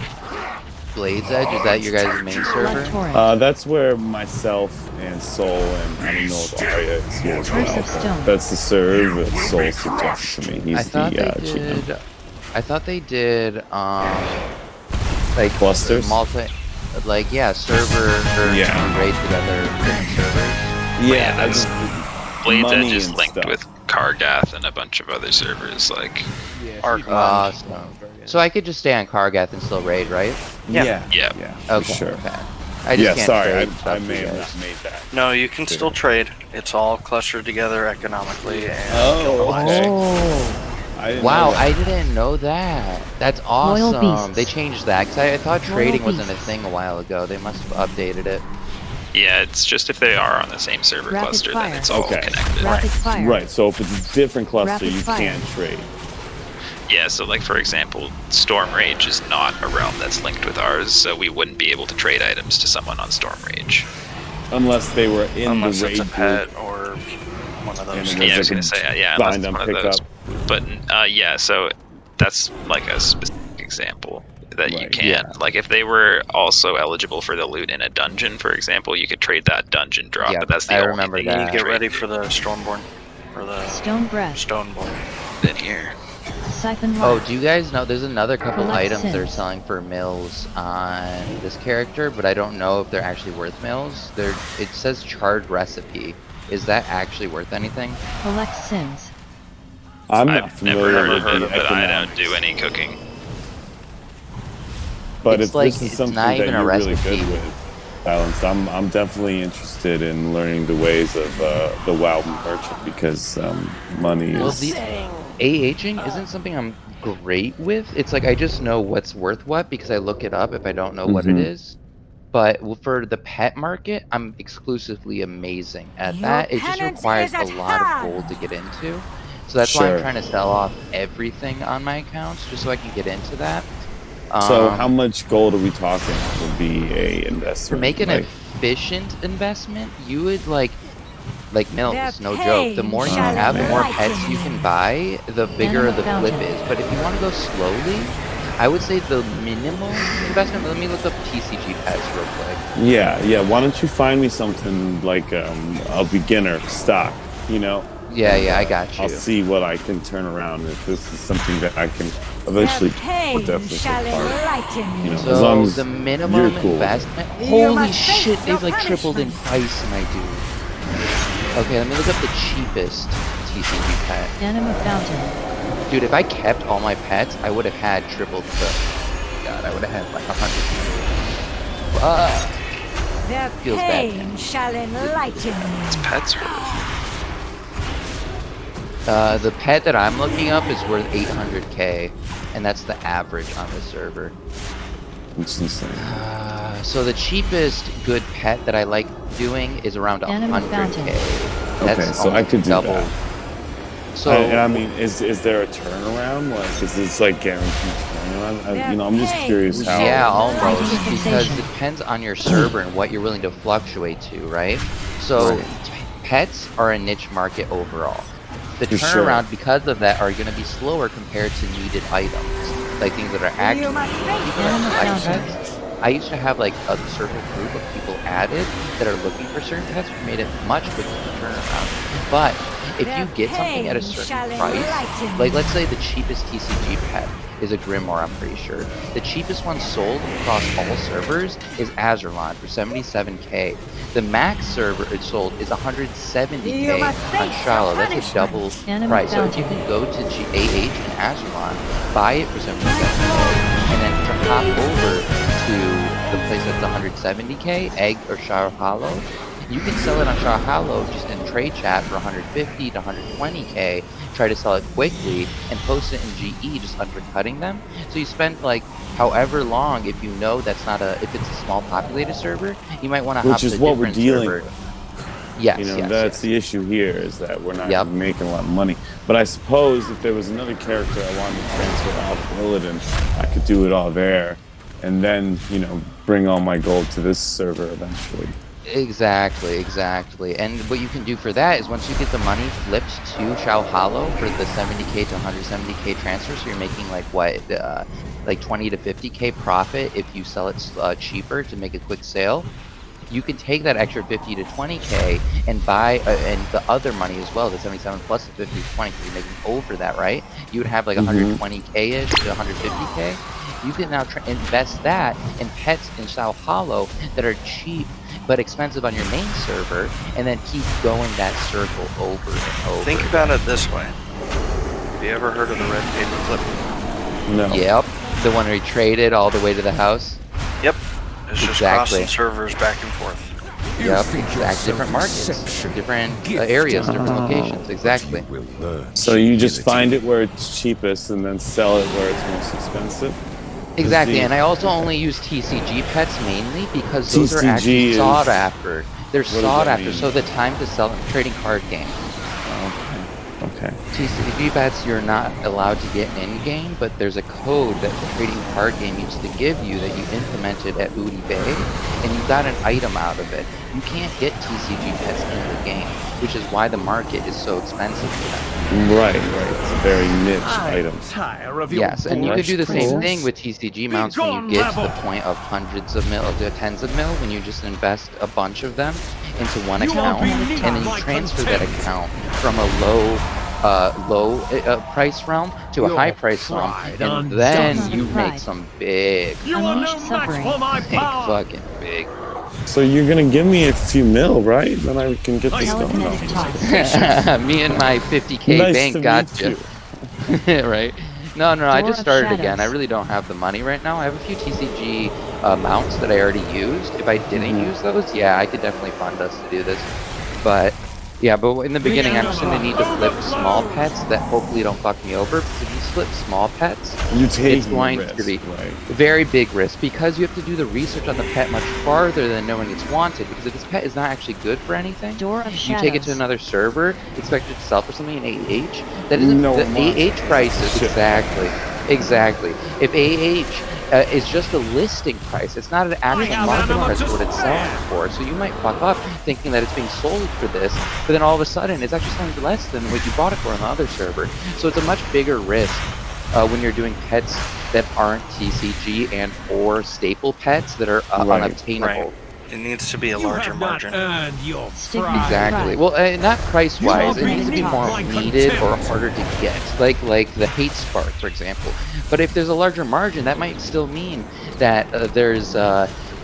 Blade's Edge, is that your guys' main Blood server? torrent. that's where myself and Soul and I don't know if Arya is here as Curse of well. stone. That's the serve that Soul suggested to me. I He's thought the they GM. did. I thought they did like Clusters? like yeah, server Yeah. raid together different servers. Yeah, I that's just Blade's money Edge is and linked stuff. with Kargath and a bunch of other servers like. Awesome. So I could just stay on Kargath and still raid, right? Yeah, Yeah. for Okay. sure. Okay. I just can't sorry, trade I stuff may for you have guys. not made that. No, you can still trade. It's all clustered together economically and Oh, okay. Oh. I didn't Wow, know that. I didn't know that. That's Loyal awesome. beasts. They changed that because I thought Loyal trading wasn't a beasts. thing a while ago. They must have updated it. Yeah, it's just if they are on the same server Rapid cluster, fire. then it's all Okay. connected. Rapid fire. Right, so if it's a different cluster, Rapid you fire. can't trade. Yeah, so like for example, Storm Rage is not a realm that's linked with ours, so we wouldn't be able to trade items to someone on Storm Rage. Unless they were in unless the it's raid a pet group. or one of And those. it Yeah, I was was like gonna a say yeah, unless bind it's on one of those. pickup. But yeah, so that's like a specific example that you Right, can. yeah. Like if they were also eligible for the loot in a dungeon, for example, you could trade that dungeon drop. Yeah, but that's the I only remember thing You you need can to get trade ready for the Stormborn or the Stone breath. Stoneborn. in here. Siphon Oh, light. do you guys know there's another couple Collect items they're sins. selling for mills on this character, but I don't know if they're actually worth mills. It says charred recipe. Is that actually worth anything? Collect sins. I'm not I've never familiar heard with of the it, but I don't economics. do any cooking. But It's if like- this is it's something not that even a you're really recipe. good with, Silence, I'm definitely interested in learning the ways of the WoW merchant because money Well, is. the AHing isn't something I'm great with. It's like I just know what's worth what because I look it up if I don't know what it Mhm. is. But for the pet market, I'm exclusively amazing at that. It just requires a lot of gold to get into. So that's why I'm Sure. trying to sell off everything on my accounts just so I can get into that. So how much gold are we talking would be a investment? To make an like, efficient investment, you would like mills, Their no joke. The more you shall have, the more enlighten pets you can buy, the bigger the Animal flip fountain. is. But if you want to go slowly, I would say the minimal investment. Let me look up TCG pets real quick. yeah. Why don't you find me something like a beginner stock? You know, Yeah, I got I'll you. see what I can turn around. If this is something that I can eventually, we'll definitely take part. You know, as long So as the you're minimum cool with it. investment. Holy shit! They've like tripled in price, my dude. Okay, let me look up the cheapest TCG pet. Anima Fountain. Dude, if I kept all my pets, I would have had tripled the. God, I would have had like 100. Their Feels bad. pain shall enlighten you. Its pets are. The pet that I'm looking up is worth 800k, and that's the average on the server. It's insane. So the cheapest good pet that I like doing is around Anima 100k. Okay, so I could do double. that. So and I mean, is there a turnaround? Like, is this like guaranteed turnaround? I'm just curious how. Yeah, almost, because it depends on your server and what you're willing to fluctuate to, right? So pets are a niche market overall. The For turnaround, sure. because of that, are going to be slower compared to needed items, like things that are actually pets. I used to have like a certain group of people added that are looking for certain pets, which made it much quicker to turn around. But if you get something at a certain price, like let's say the cheapest TCG pet is a Grimoire, I'm pretty sure. The cheapest one sold across all servers is Azerlon for 77k. The max server it sold is 170k on Shallow. That's a double price. So if you can go to AH and Azerlon, buy it for 77k, and then hop over to the place that's 170k, Egg or Shower Hollow, you can sell it on Shower Hollow just in trade chat for 150 to 120k, try to sell it quickly, and post it in GE, just undercutting them. So you spend like however long, if you know that's not if it's a small populated server, you might want to hop to a different server. Which is what we're dealing with. Yes, that's the issue here, is that we're not making a lot of money. But I suppose if there was another character I wanted to transfer out of Illidan, I could do it all there, and then, bring all my gold to this server eventually. Exactly. And what you can do for that is once you get the money flipped to Shao Hollow for the 70k to 170k transfer, so you're making like 20 to 50k profit if you sell it cheaper to make a quick sale. You can take that extra 50 to 20k and buy, and the other money as well, the 77 plus the 50 to 20, because you're making over that, right? You would have like 120k-ish to 150k. You can now invest that in pets in Sao Hollow that are cheap but expensive on your main server, and then keep going that circle over and over. Think about it this way. Have you ever heard of the red paper clip? No. Yep. The one where he traded all the way to the house? Yep. It's just crossing servers back and forth. Yep, exactly. Different markets, different areas, different locations, exactly. So you just find it where it's cheapest and then sell it where it's most expensive? Exactly, and I also only use TCG pets mainly because those are actually sought after. They're sought after, so the time to sell trading card game. Okay. TCG pets you're not allowed to get in-game, but there's a code that the trading card game used to give you that you implemented at Udi Bay, and you got an item out of it. You can't get TCG pets in the game, which is why the market is so expensive for them. Right. It's a very niche item. Yes, and you could do the same thing with TCG mounts when you get to the point of hundreds of mil, to tens of mil, when you just invest a bunch of them into one account, and then you transfer that account from a low price realm to a high price realm, and then you make some big, fucking big. So you're gonna give me a few mil, right? Then I can get this going. Me and my 50k bank got you. Right? No, I just started again. I really don't have the money right now. I have a few TCG mounts that I already used. If I didn't use those, yeah, I could definitely fund us to do this. But in the beginning, I'm just going to need to flip small pets that hopefully don't fuck me over. Because if you flip small pets, it's going to be very big risk, because you have to do the research on the pet much farther than knowing it's wanted. Because if this pet is not actually good for anything, you take it to another server, expect it to sell for something in AH. That isn't the AH prices. Exactly. If AH is just a listing price, it's not an actual market price of what it's selling for. So you might fuck up thinking that it's being sold for this, but then all of a sudden it's actually selling for less than what you bought it for on the other server. So it's a much bigger risk when you're doing pets that aren't TCG and or staple pets that are unobtainable. It needs to be a larger margin. Your Exactly. Well, not price-wise. It needs to be more needed or harder to get, like the hate spark, for example. But if there's a larger margin, that might still mean that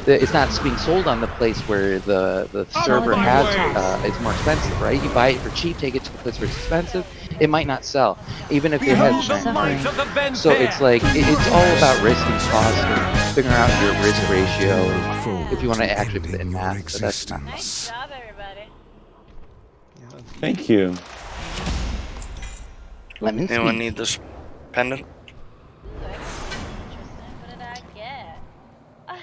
it's not being sold on the place where the server has it's more expensive, right? You buy it for cheap, take it to the place where it's expensive, it might not sell, even if it has a giant margin. So it's like it's all about risk and cost and figuring out your risk ratio if you want to actually put it in math. But that's not. Nice job, everybody. Thank you. Anyone need this pendant?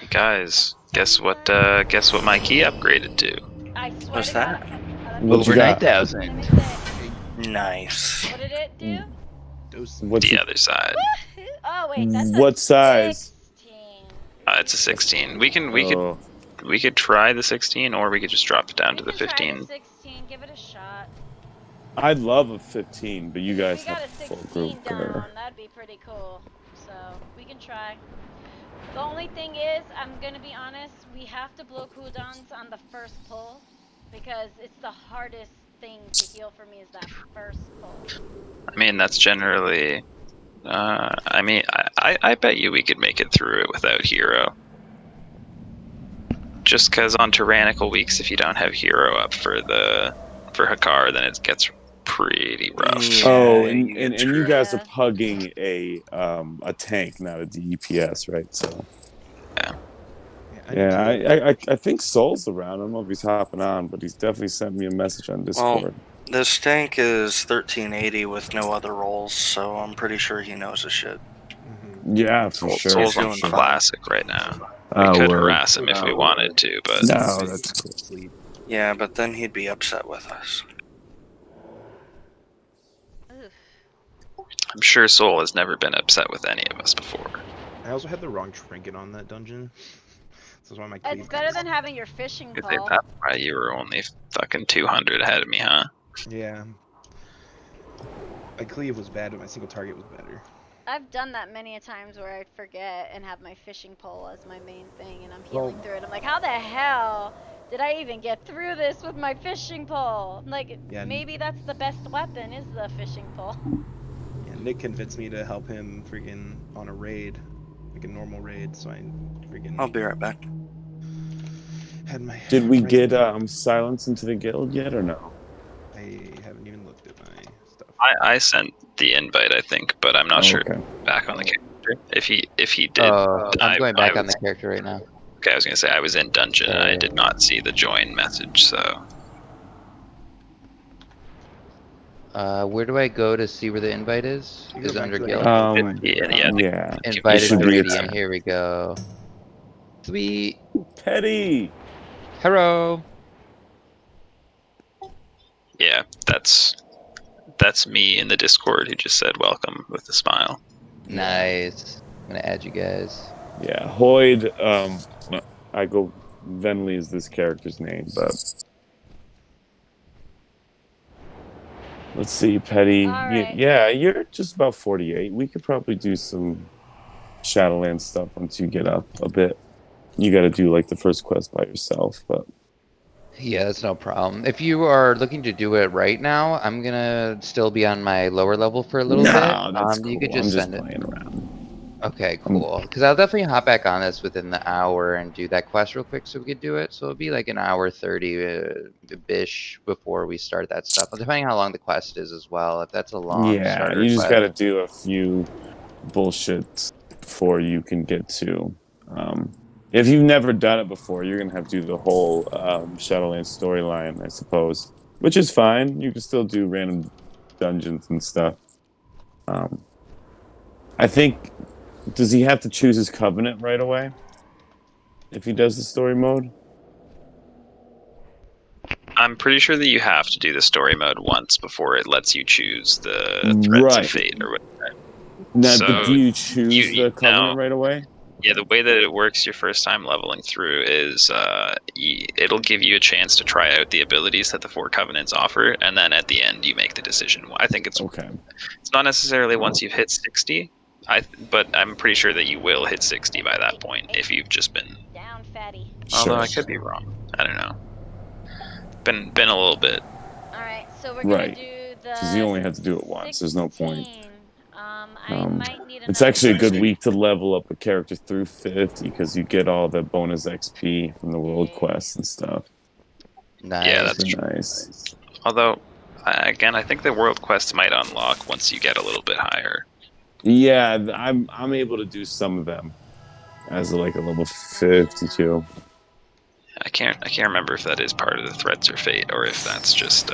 Guys, guess what my key upgraded to? I swear What's to that? God. What you Over got? 9,000. Nice. What did it do? What's The other side. Oh wait, that's what size? 16. It's a 16. We Oh. could try the 16, or we could just drop it down to the Try 15. the 16. Give it a shot. I'd love a 15, but you If guys we got have a a full 16 group. down, that'd be pretty cool. So we can try. The only thing is, I'm gonna be honest, we have to blow cooldowns on the first pull because it's the hardest thing to heal for me is that first pull. I mean, that's generally. I bet you we could make it through it without hero. Just because on tyrannical weeks, if you don't have hero up for Hakar, then it gets pretty rough. Oh, and you guys are pugging a tank, not a DPS, right? So yeah, I think Soul's around. I don't know if he's hopping on, but he's definitely sent me a message on Discord. Well, this tank is 1380 with no other rolls, so I'm pretty sure he knows his shit. Yeah, for sure. Soul's for on sure. classic right now. We could harass him if we wanted to, but no, that's cool. Yeah, but then he'd be upset with us. I'm sure Soul has never been upset with any of us before. I also had the wrong trinket on that dungeon. So that's why my It's better than having your fishing I think pole. that's why you were only fucking 200 ahead of me, huh? Yeah. My cleave was bad, but my single target was better. I've done that many a times where I forget and have my fishing pole as my main thing, and I'm healing through it. I'm like, how the hell did I even get through this with my fishing pole? Like, maybe that's the best weapon is the fishing pole. Yeah, Nick convinced me to help him freaking on a raid, like a normal raid, so I freaking. I'll be right back. Had my. Did we get Silence into the guild yet or no? I haven't even looked at my stuff. I sent the invite, I think, but I'm not sure. Back on the character. If he did, I'm going back on the character right now. Okay, I was gonna say I was in dungeon and I did not see the join message, so. Where do I go to see where the invite is? Is it under guild? Yeah. Invited to Radiant. Here we go. Sweet. Petty. Hello. Yeah, that's me in the Discord who just said welcome with a smile. Nice. I'm gonna add you guys. Yeah, Hoyd. I go. Venley is this character's name, but let's see, Petty. Yeah, you're just about 48. We could probably do some Shadowlands stuff once you get up a bit. You got to do like the first quest by yourself, but yeah, that's no problem. If you are looking to do it right now, I'm gonna still be on my lower level for a little bit. That's cool. You could just send playing around. Okay, cool. Because I'll definitely hop back on this within the hour and do that quest real quick so we could do it. So it'll be like an hour 30-ish before we start that stuff. Depending on how long the quest is as well. If that's a long starter you just quest. got to do a few bullshits before you can get to. If you've never done it before, you're gonna have to do the whole Shadowlands storyline, I suppose, which is fine. You can still do random dungeons and stuff. I think. Does he have to choose his covenant right away? If he does the story mode? I'm pretty sure that you have to do the story mode once before it lets you choose the threats of fate or whatever. Now, but do you choose the covenant right away? Yeah, the way that it works your first time leveling through is it'll give you a chance to try out the abilities that the 4 covenants offer, and then at the end you make the decision. I think it's okay. It's not necessarily once you've hit 60. But I'm pretty sure that you will hit 60 by that point if you've just been fatty. Although Sure. I could be wrong. I don't know. Been a little bit. All right, so we're gonna Right. do Because you the only have to do it once. There's no point. 16. I might need It's another actually a good potion. week to level up a character through 50 because you get all the bonus XP from the world quests and stuff. Nice. Yeah, It's that's been true. nice. Although, again, I think the world quests might unlock once you get a little bit higher. Yeah, I'm able to do some of them as like a level 52. I can't remember if that is part of the threats or fate, or if that's just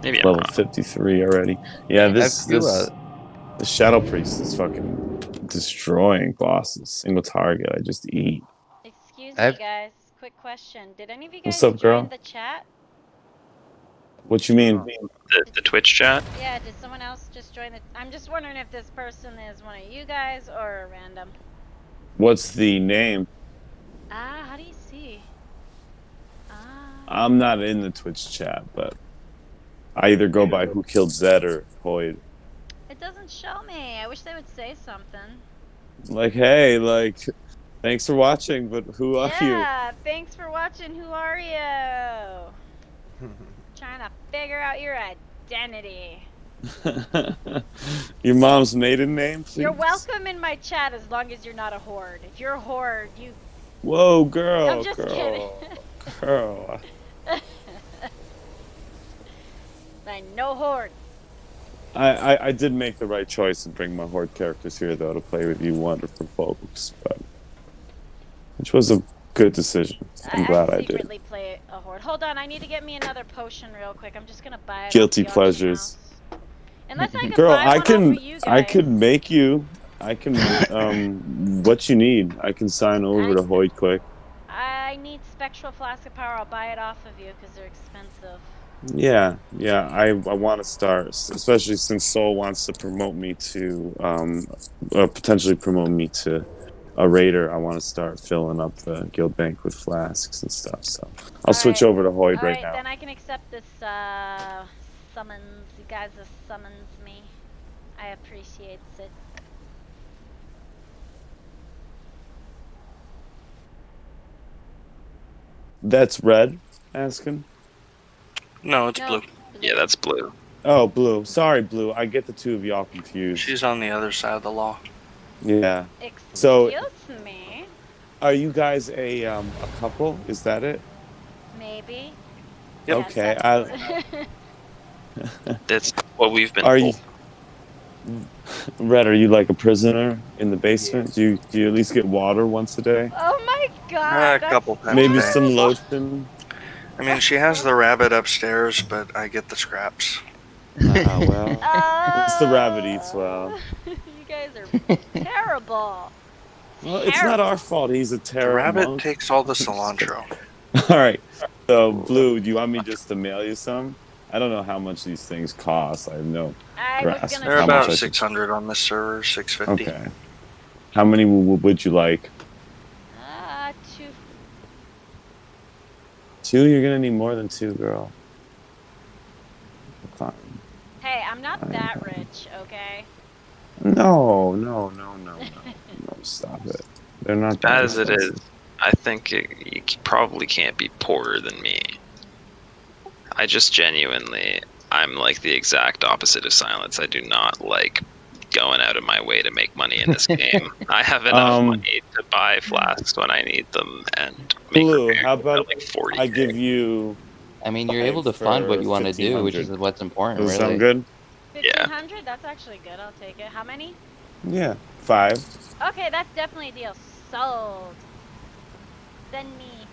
maybe I'm Level wrong. 53 already. Yeah, I have two, the Shadow Priest is fucking destroying bosses. Single target, I just eat. Excuse I me, have guys. Quick question. Did any of you What's guys up, join girl? the chat? What you mean? The Twitch chat. Yeah, did someone else just join the... I'm just wondering if this person is one of you guys or a random. What's the name? Ah, how do you see? Ah. I'm not in the Twitch chat, but I either go by Who Killed Zed or Hoyd. It doesn't show me. I wish they would say something. Like, hey, like, thanks for watching, but who are you? Yeah, thanks for watching. Who are you? Trying to figure out your identity. Your mom's maiden name, please? You're welcome in my chat as long as you're not a horde. If you're a horde, you... Whoa, girl, I'm just kidding. girl. I know horde. I did make the right choice and bring my horde characters here, though, to play with you wonderful folks, but which was a good decision. I'm glad I did. secretly play a horde. Hold on, I need to get me another potion real quick. I'm just gonna buy it. Guilty off the auction pleasures. house. Unless I could Girl, buy one off of you guys. I could make you. I can what you need. I can sign over to Hoyd quick. I need spectral flask of power. I'll buy it off of you because they're expensive. Yeah. I want to start, especially since Soul wants to promote me to potentially promote me to a raider. I want to start filling up the guild bank with flasks and stuff. So I'll switch over to Hoyd right now. Then I can accept this summons. You guys have summons me. I appreciate it. That's red. Asking. No, it's blue. Yeah, that's blue. Oh, blue. Sorry, blue. I get the two of y'all confused. She's on the other side of the law. Yeah. Excuse me. Are you guys a couple? Is that it? Maybe. Yep. Okay. That's what we've been Are told. Red, are you like a prisoner in the basement? Do you at least get water once a day? Oh my god. A couple times Maybe a day. some lotion. I mean, she has the rabbit upstairs, but I get the scraps. Well, at least the rabbit eats well. You guys are terrible. Well, it's not our fault. He's a The terror rabbit monk. takes all the cilantro. All right. So, Blue, do you want me just to mail you some? I don't know how much these things cost. I have no grasp. They're about 600 on this server, 650. Okay. How many would you like? 2. 2? You're gonna need more than 2, girl. Fine. Hey, I'm not that rich, okay? No. Stop it. They're not that As it expensive. is, I think you probably can't be poorer than me. I just genuinely, I'm like the exact opposite of Silence. I do not like going out of my way to make money in this game. I have enough money to buy flasks when I need them and make Blue, how about like 40. I give you... I mean, you're able to fund what you want to do, which is what's important, Does really. that sound good? 1,500? That's actually good. I'll take it. How many? Yeah, 5. Okay, that's definitely a deal. Sold. Send me.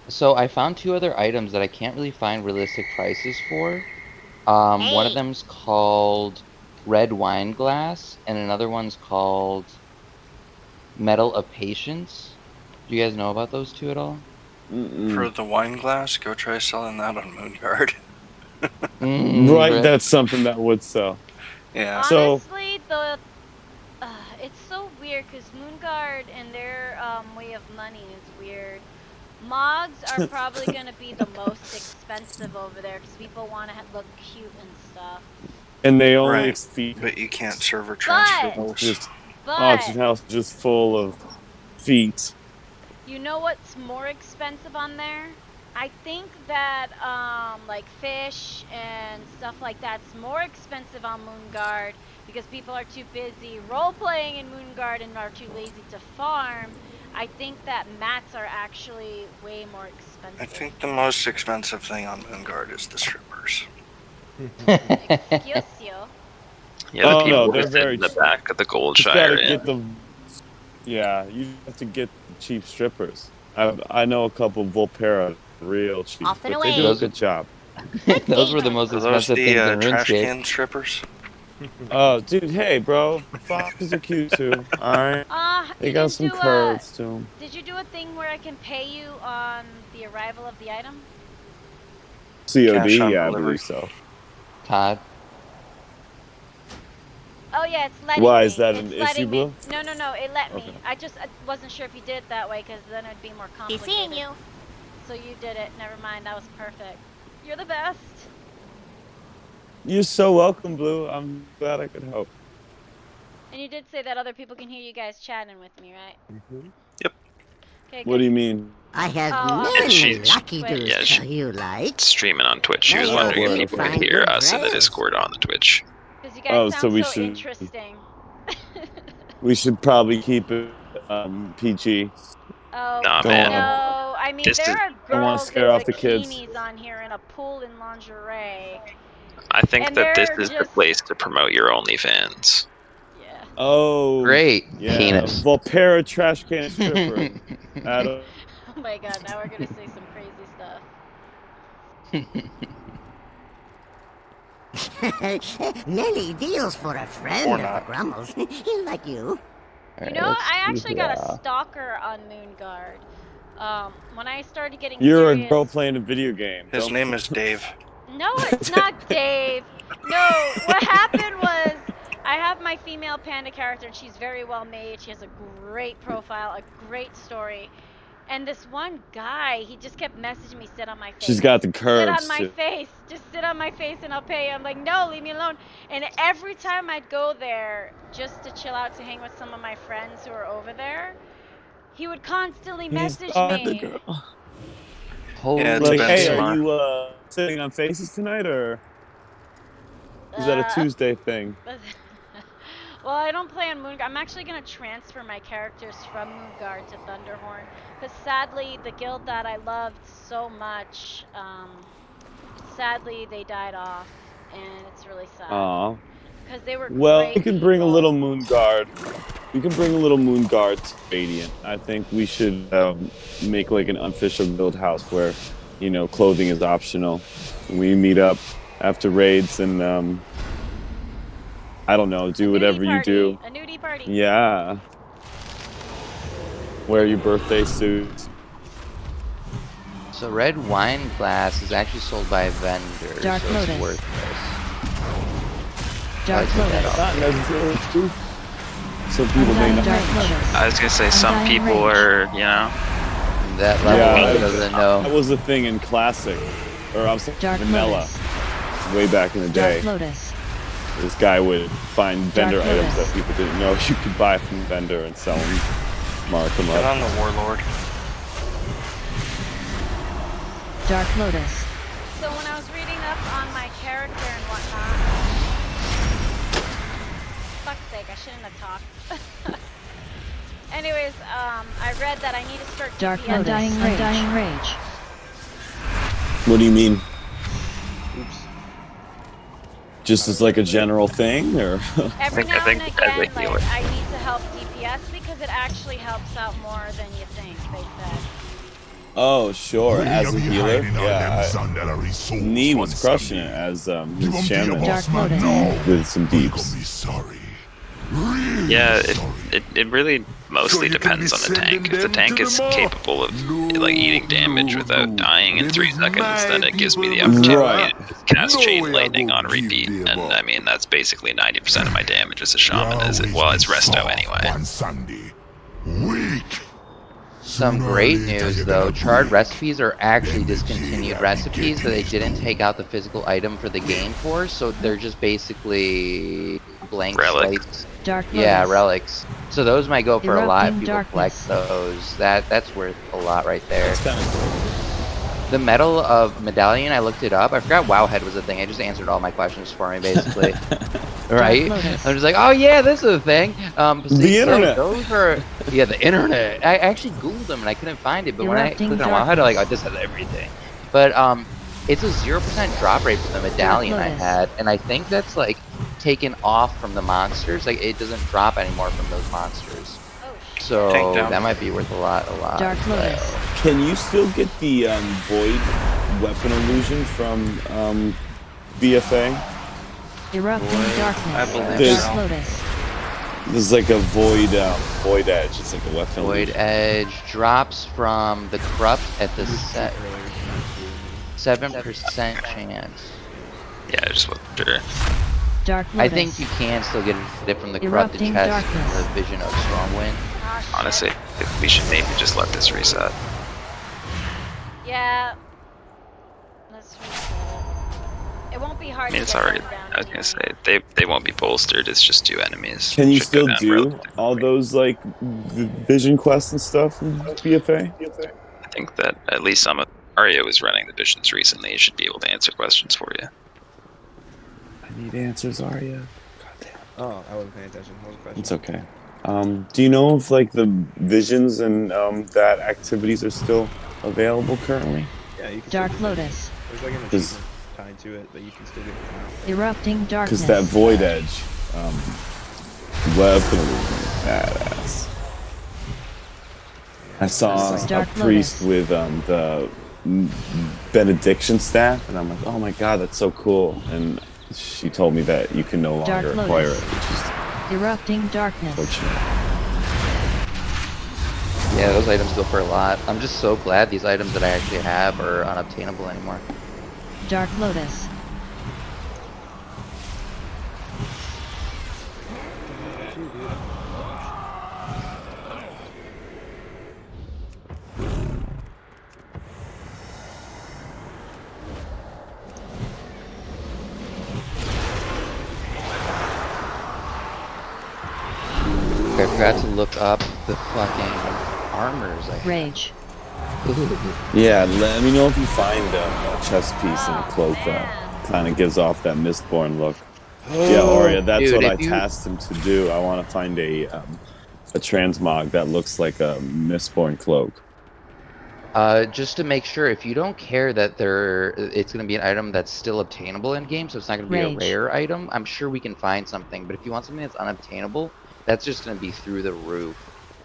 So I found 2 other items that I can't really find realistic prices for. One of them's called Red Wine Glass, and another one's called Metal of Patience. Do you guys know about those 2 at all? For the wine glass, go try selling that on Moonguard. Right, that's something that would sell. Yeah. Honestly, it's so weird because Moonguard and their way of money is weird. Mogs are probably going to be the most expensive over there because people want to look cute and stuff. And they only Right, but you can't server transfer those. Auction house just full of feet. You know what's more expensive on there? I think that like fish and stuff like that's more expensive on Moonguard because people are too busy role-playing in Moonguard and are too lazy to farm. I think that mats are actually way more expensive. I think the most expensive thing on Moonguard is the strippers. Excuse you. Yeah, the Oh people no, who they're sit very. in the back of the Gold You gotta Shire. get the. Yeah, you have to get the cheap strippers. I know a couple Volpera real cheap, Off and but they do a away. good job. Those were the most Are those expensive things the in trash RuneScape. can strippers? Oh, dude, hey, bro, foxes are cute too. All right, they you got didn't some do curves to them. Did you do a thing where I can pay you on the arrival of the item? COD, Cash on yeah, I delivery. believe so. Todd. Oh yeah, it's letting Why me. is that It's an letting issue, me. Blue? No, it let me. Okay. I wasn't sure if you did it that way because then it'd be more Be complicated. seeing you. So you did it. Never mind. That was perfect. You're the best. You're so welcome, Blue. I'm glad I could help. And you did say that other people can hear you guys chatting with me, right? Yep. Okay, What do you mean? I have Oh, many she's- lucky wait. dudes Yeah, tell you like. Streaming on Twitch. She was Hey, wondering oh, if people find could hear good us in the friends. Discord on the Twitch. Because you guys Oh, so sound we so should- interesting. We should probably keep it PG. Oh Nah, Don't man. no! I mean, This there is- are Don't wanna girls in scare off the kids. bikinis on here in a pool in lingerie. I think And that this they're is the just- place to promote your OnlyFans. Yeah. Oh, Great. yeah. Penis. Volpera trash can stripper. Adam. Oh my god! Now we're gonna say some crazy stuff. Many deals for a friend Or of the not. Grummles. like you. You know, I actually got a stalker on Moonguard. When I started getting You're serious... a girl playing a video game. His Don't- name is Dave. No, it's not Dave. No, what happened was I have my female panda character and she's very well made. She has a great profile, a great story. And this one guy, he just kept messaging me, sit on my face. She's got the curves, Sit on my too. face. Just sit on my face and I'll pay you. I'm like, no, leave me alone. And every time I'd go there just to chill out, to hang with some of my friends who are over there, he would constantly message me. Holy Yeah, it's Like, been hey, smart. are you sitting on faces tonight, or is that a Tuesday thing? Well, I don't play on Moonguard. I'm actually going to transfer my characters from Moonguard to Thunderhorn. Because sadly, the guild that I loved so much, sadly, they died off. And it's really sad. Aw. Because they were Well, great we can bring a people. little Moonguard. We can bring a little Moonguard to Radiant. I think we should make like an unofficial guild house where, you know, clothing is optional. We meet up after raids and I don't know, do whatever you do. A nudie party. Yeah. Wear your birthday suit. So red wine glass is actually sold by a vendor, Dark so it's Lotus. worthless. Dark I took that Lotus. off. Not necessarily true. Some people may not. Dark Lotus. I was gonna say some Undying people Rage. are, you know. That level Yeah, doesn't know. That was a thing in Classic. Or I'm saying Dark Vanilla. Lotus. Way back in the day. Dark Lotus. This guy would find vendor Dark items Lotus. that people didn't know you could buy from the vendor and sell them, mark them Get up. on the Warlord. Dark Lotus. So when I was reading up on my character and whatnot, fuck's sake, I shouldn't have talked. Anyways, I read that I need to start Dark DPS. Lotus. Undying Rage. What do you mean? Oops. Just as like a general thing, or? Every I now think and as a again, like, healer. I need to help DPS because it actually helps out more than you think, they said. Oh, sure. As a healer, yeah. Nee was crushing it as his shaman Dark Lotus. with some deeps. Yeah, it really mostly depends on the tank. If the tank is capable of like eating damage without dying in 3 seconds, then it gives me the opportunity Right. to cast Chain Lightning on repeat. And I mean, that's basically 90% of my damage as a shaman, is it? Well, it's resto anyway. Some great news though, charred recipes are actually discontinued recipes that they didn't take out the physical item for the game for, so they're just basically blank Relic. slates. Dark Yeah, Lotus. relics. So those might go for a lot if Erupting people darkness. collect those. That's worth a lot right there. It's kind of cool. The Medal of Medallion, I looked it up. I forgot Wowhead was a thing. I just answered all my questions for me, basically. Right? Lotus. I'm just like, oh yeah, this is a thing. The internet. Those are the internet. I actually Googled them and I couldn't find it, but when I Erupting clicked on Wowhead, I'm like, oh, darkness. this has everything. But it's a 0% drop rate for the medallion I Lotus. had, and I think that's like taken off from the monsters. Like it doesn't drop anymore from those monsters. So Takedown. that might be worth a lot. Dark Lotus. Can you still get the void weapon illusion from BFA? Erupting darkness. I believe There's- Dark Lotus. There's like a void edge. It's like a weapon Void illusion. Edge drops from the corrupt at the 7% chance. Yeah, I just wasn't sure. Dark I Lotus. think you can still get it from the corrupted Erupting chest darkness. and the vision of Stormwind. Honestly, we should maybe just let this reset. Yeah. Let's reset it. It won't be hard I mean, to it's get already. those down I was gonna say they won't be bolstered. It's just 2 enemies. Can you Should go still down do relatively all quick. those like vision quests and stuff in BFA? I think that at least some of Arya was running the missions recently. He should be able to answer questions for you. I need answers, Arya. Oh, I wasn't paying attention. What was the question? It's okay. Do you know if like the visions and that activities are still available currently? Yeah, you can Dark still get them. Lotus. There's like an Does- achievement tied to it, but you can still get them out. Erupting darkness. Because that void edge weapon illusion, badass. I saw a Dark priest Lotus. with the benediction staff, and I'm like, oh my god, that's so cool. And she told me that you can no Dark longer acquire Lotus. it, which is Erupting darkness. unfortunate. Yeah, those items go for a lot. I'm just so glad these items that I actually have are unobtainable anymore. Dark Lotus. I forgot to look up the fucking armors I have. Rage. Yeah, let me know if you find a chest piece and a cloak that kind of gives off that Mistborn look. Yeah, Arya, that's Dude, what I if you- tasked him to do. I want to find a transmog that looks like a Mistborn cloak. Just to make sure, if you don't care that it's going to be an item that's still obtainable in game, so it's not going to be Rage. a rare item, I'm sure we can find something. But if you want something that's unobtainable, that's just going to be through the roof.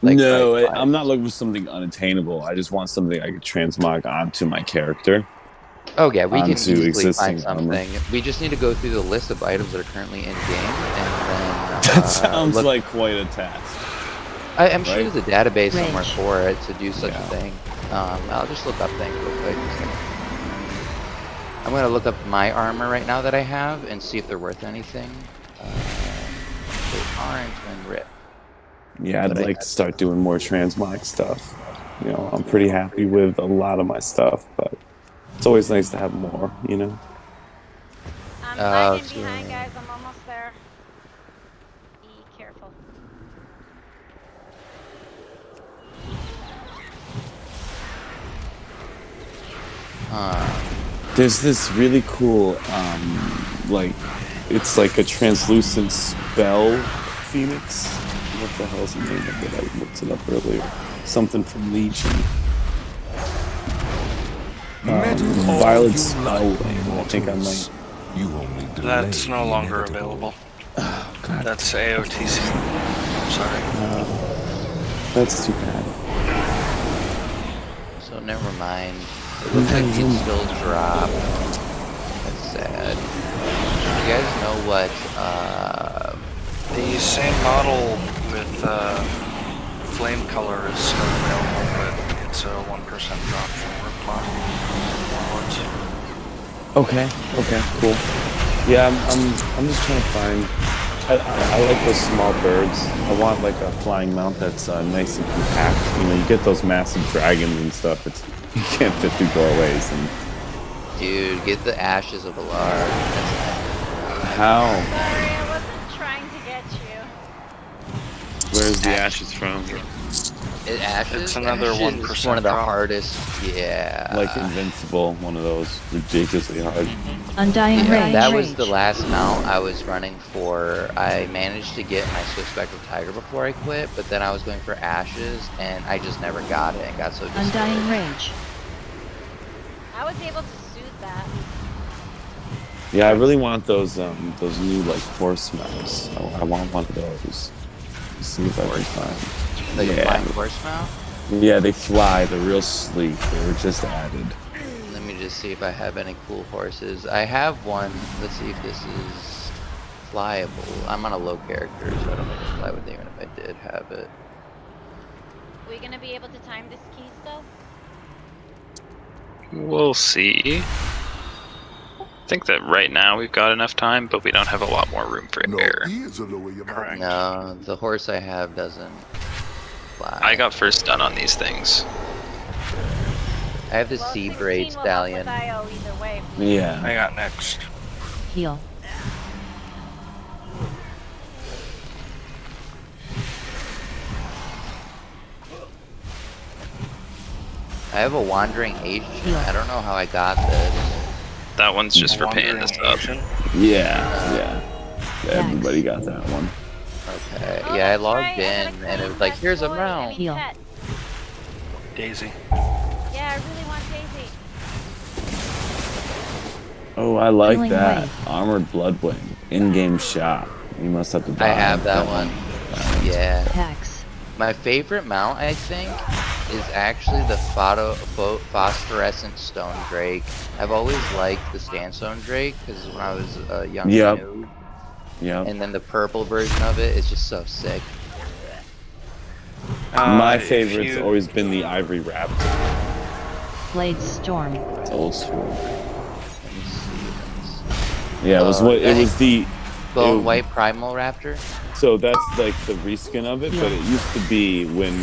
No, price. I'm not looking for something unattainable. I just want something I could transmog onto my character. Oh yeah, we can onto easily existing find armor. something. We just need to go through the list of items that are currently in game, and then That sounds look- like quite a task. I'm sure right? there's a database somewhere Rage. for it to do such Yeah. a thing. I'll just look up things real quick. I'm gonna look up my armor right now that I have and see if they're worth anything. They aren't in RIP. Yeah, I'd But I like had- to start doing more transmog stuff. You know, I'm pretty happy with a lot of my stuff, but it's always nice to have more, you know? I'm Oh, lagging so- behind, guys. I'm almost there. Be careful. There's this really cool, like, it's like a translucent spell phoenix. What the hell's the name of it? I looked it up earlier. Something from Legion. Violet Spell Lane. I think I might. You only That's delay no the longer inevitable. available. Oh, God. That's AOTC. I'm sorry. That's too bad. So never mind. It looks like it still dropped. That's sad. You guys know what? The same model with flame color is still available, but it's a 1% drop from Rookmon. Okay, cool. Yeah, I'm just trying to find. I like those small birds. I want like a flying mount that's nice and compact. You know, you get those massive dragons and stuff. You can't fit through doorways. And Dude, get the ashes of Alar. how? Sorry, I wasn't trying to Where's the ashes from? Ashes? It's another Ashes 1% is one of the drop. hardest. Yeah. Like Invincible, one of those ridiculously hard. Undying Yeah, Rage. that was the last mount I was running for. I managed to get my Swift Spectral Tiger before I quit, but then I was going for Ashes, and I just never got it and got so discouraged. Undying Rage. I was able to soothe that. Yeah, I really want those new like horse mounts. I want one of those. Let's see if I can find. Like a Yeah. flying horse mount? Yeah, they fly. They're real sleek. They were just added. Let me just see if I have any cool horses. I have one. Let's see if this is flyable. I'm on a low character, so I don't think I fly with it even if I did have it. Are we gonna be able to time this key still? We'll see. I think that right now we've got enough time, but we don't have a lot more room for air. Correct. No, the horse I have doesn't fly. I got first done on these things. I have the Well, Sea 16 Braid will help Stallion. with IO either way. Yeah. I got next. Heal. I have a Wandering Asian. I don't know how I got this. That one's just for paying this up. Yeah. Everybody got that one. Okay. Oh, Yeah, I that's logged right, I in gotta and it claim was like, that here's a toy. mount. I mean, pet. Daisy. Yeah, I really want Daisy. Oh, I like Healing that. Wave. Armored Bloodwing. In-game shot. You must have to buy I have that one. Yeah. Hex. My favorite mount, I think, is actually the phosphorescent stone drake. I've always liked the sandstone drake because when I was a young noob. Yep. And then the purple version of it is just so sick. My favorite's always been the Ivory Raptor. Blade Storm. It's old school. Let me see. Yeah, it was the Bone White Primal Raptor. So that's like the reskin of it, but it used to be when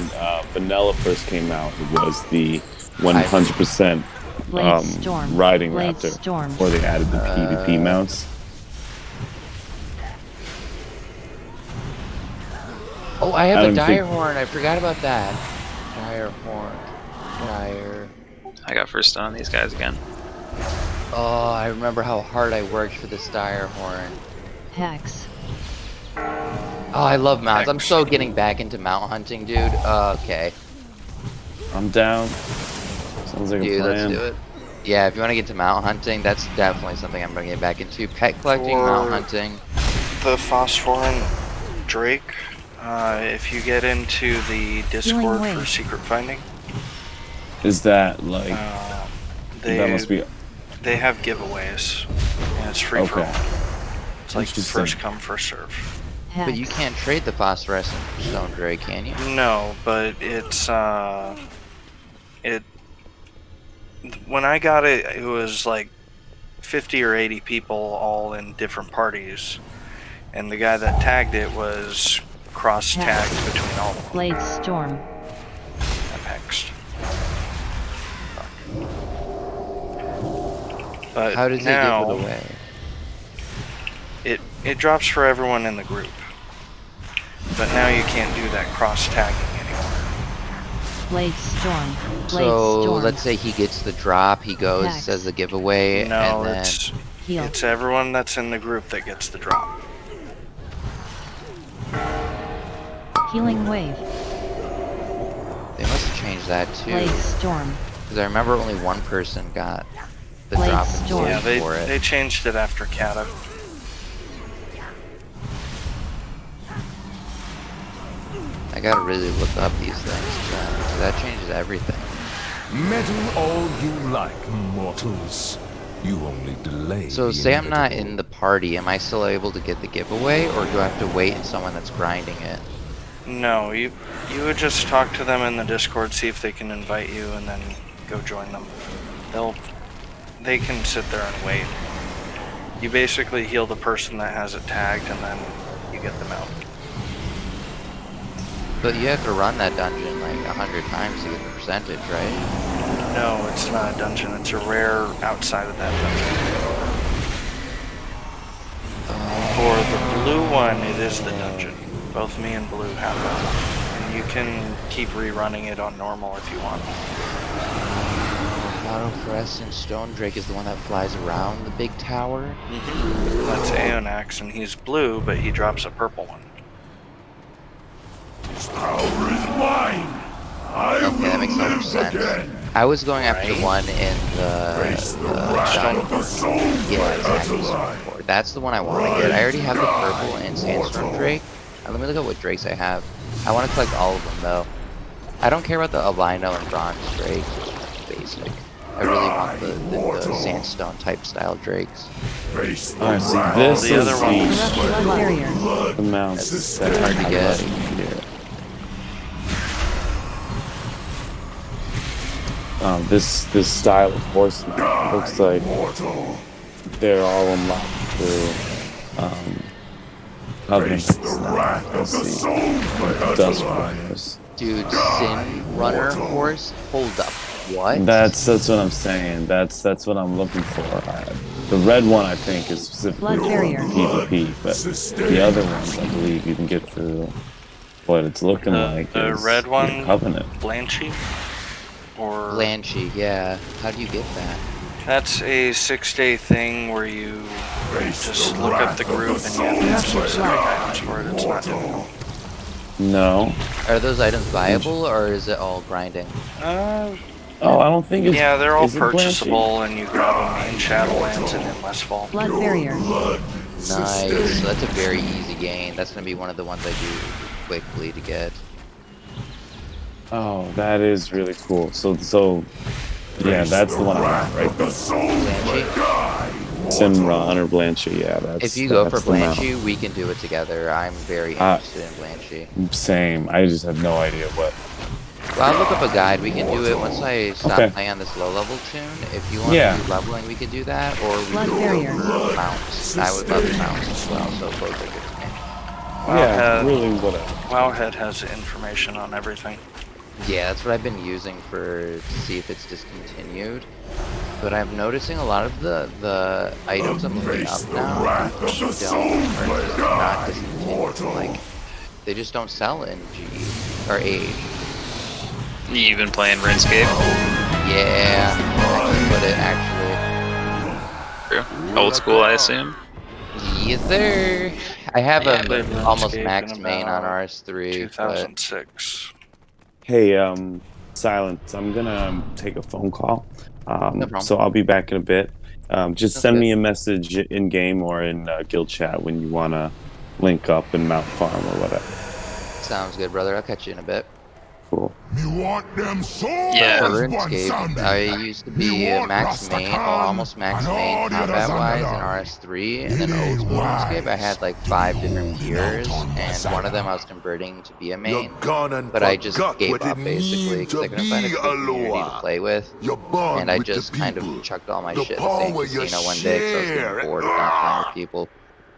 Vanilla first came out. It was the 100% riding Blade Raptor Storm. before they added the PvP mounts. Oh, I have I a don't dire think- horn. I forgot about that. Dire horn. Dire. I got first done on these guys again. Oh, I remember how hard I worked for this dire horn. Hex. Oh, I love mounts. I'm so getting back into mount hunting, dude. Okay. I'm down. Sounds like Dude, a plan. let's do it. Yeah, if you want to get to mount hunting, that's definitely something I'm going to get back into. Pet collecting, mount hunting. The Phosphorin Drake, if you get into the Discord Wave. for secret finding, Is that like that must be they have giveaways, and it's free for Okay. all. It's like Interesting. first come, first serve. Hex. But you can't trade the phosphorescent stone drake, can you? No, but it's when I got it, it was like 50 or 80 people all in different parties, and the guy that tagged it was cross-tagged between all of them. Blade Storm. I'm hexed. But How does now, it give it away? It drops for everyone in the group. But now you can't do that cross-tagging anymore. Blade Storm. Blade So Storm. let's say he gets the drop, he goes, Hex. says the giveaway, No, and then Heal. it's everyone that's in the group that gets the drop. Healing Wave. they must have changed that too. Blade Storm. Because I remember only one person got the Blade drop Storm. Yeah, for it. they changed it after Kata. I gotta really look up these things, then, 'cause that changes everything. Meddle all you like, mortals. You only delay. So the say I'm not inevitable. in the party, am I still able to get the giveaway, or do I have to wait and someone that's grinding it? No, you would just talk to them in the Discord, see if they can invite you, and then go join them. They can sit there and wait. You basically heal the person that has it tagged, and then you get them out. But you have to run that dungeon like 100 times to get the percentage, right? No, it's not a dungeon. It's a rare outside of that dungeon. For the blue one, it is the dungeon. Both me and Blue have that. And you can keep rerunning it on normal if you want. Autofluorescent Stone Drake is the one that flies around the big tower. That's Aeonax, and he's blue, but he drops a purple one. This power is mine. Okay, that makes so much sense. I was going after the one in the yeah, exactly. That's the one I want to get. I already have the purple and Sandstorm Drake. Let me look at what Drakes I have. I want to collect all of them though. I don't care about the albino and bronze Drake. Basic. I really want the sandstone type style Drakes. Alright, so this the is other one the mounts That's hard to get. Here. This style of horseman looks like they're all unlocked through covenants. Let's see. Dust Runners. Dude, Sin Runner horse? Hold up. What? That's what I'm saying. That's what I'm looking for. The red one I think is specifically for PvP, but the other ones I believe you can get through what it's looking like. The is red one, Covenant. Blanchy? Or Blanchy, yeah. How do you get that? that's a 6-day thing where you just look up the group and you have to have specific items for it. It's not difficult. No. Are those items viable or is it all grinding? Oh, I don't think it's. Yeah, they're all is it Blanchy? purchasable, and you grab them in Shadowlands and in Westfall. Blood barrier. Nice. So that's a very easy gain. That's gonna be one of the ones I do quickly to get. Oh, that is really cool. So, yeah, that's the one I want, right? Blanchy? Simran or Blanchy, yeah. That's. If you go for that's the mount. Blanchy, we can do it together. I'm very interested in Blanchy. Same. I just have no idea what. Well, I'll look up a guide. We can do it once I stop Okay. playing on this low level tune. If you want Yeah. to do leveling, we could do that, or we Blood could barrier. do mounts. I would love mounts as well, so both are good to me. Yeah, Wowhead, really, whatever. Wowhead has information on everything. Yeah, that's what I've been using to see if it's discontinued. But I'm noticing a lot of the items I'm looking up now are just not discontinued. Like, they just don't sell in G or Age. You been playing RuneScape? Yeah, I can put it actually. True. Old school, I assume. Yes, sir. I have played a almost RuneScape max in main on about RS3, but 2006. Hey, Silence, I'm gonna take a phone call. No problem. So I'll be back in a bit. Just Sounds send good. me a message in game or in guild chat when you wanna link up in Mount Farm or whatever. sounds good, brother. I'll catch you in a bit. Cool. Me want them souls, Yeah. For Van RuneScape, Sandy. I used to be a max main, or almost max main combat-wise in RS3, and then old school RuneScape, I had like 5 different tiers, and one of them I was converting to be a main, but I just gave up basically because I couldn't find a good community to play with, and I just kind of chucked all my shit in the same casino one day because I was getting bored of not playing with people.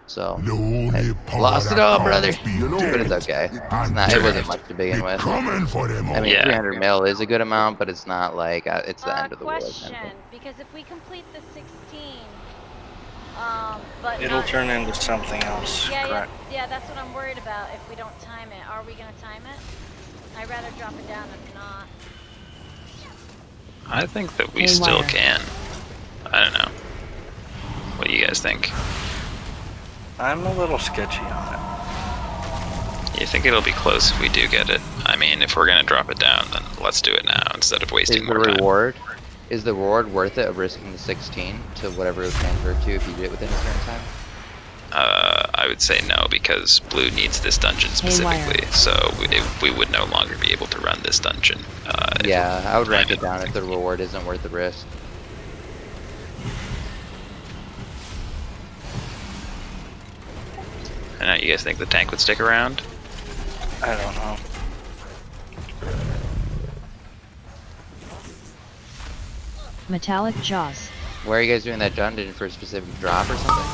So I lost it all, brother. But it's okay. It's not. It wasn't much to begin with. Coming for them I mean, Yeah. 300 mil is a good amount, but it's not like it's the end of the world. Question, because if we complete the 16, but It'll not, turn into something else, yeah, correct? yeah, that's what I'm worried about. If we don't time it, are we gonna time it? I'd rather drop it down if not. I think that we still can. I don't know. What do you guys think? I'm a little sketchy on it. You think it'll be close if we do get it? I mean, if we're gonna drop it down, then let's do it now instead of wasting Is the more time. reward? Is the reward worth it of risking the 16 to whatever it was transferred to if you did it within a certain time? I would say no, because Blue needs this dungeon specifically, so we would no longer be able to run this dungeon. Yeah, I would rank it down if the reward isn't worth the risk. I don't know, you guys think the tank would stick around? I don't know. Metallic jaws. Where are you guys doing that dungeon for a specific drop or something?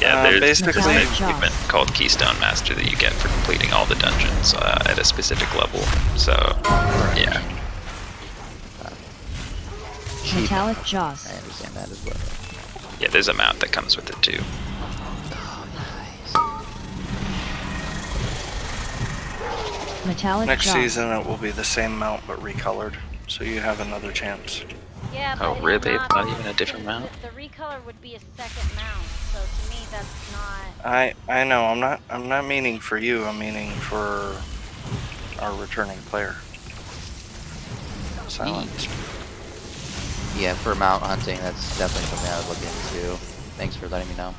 Yeah, there's basically- an achievement called Keystone Master that you get for completing all the dungeons at a specific level. So, yeah. Metallic jaws. I understand that as well. Yeah, there's a mount that comes with it too. Metallic Next Jaws. season it will be the same mount but recolored, so you have another chance. Yeah, Oh, but really? it's It's not even a different mount? The recolor would be a second mount, so to me that's not. I know. I'm not meaning for you. I'm meaning for our returning player. Silence. Yeah, for mount hunting, that's definitely something I would look into. Thanks for letting me know.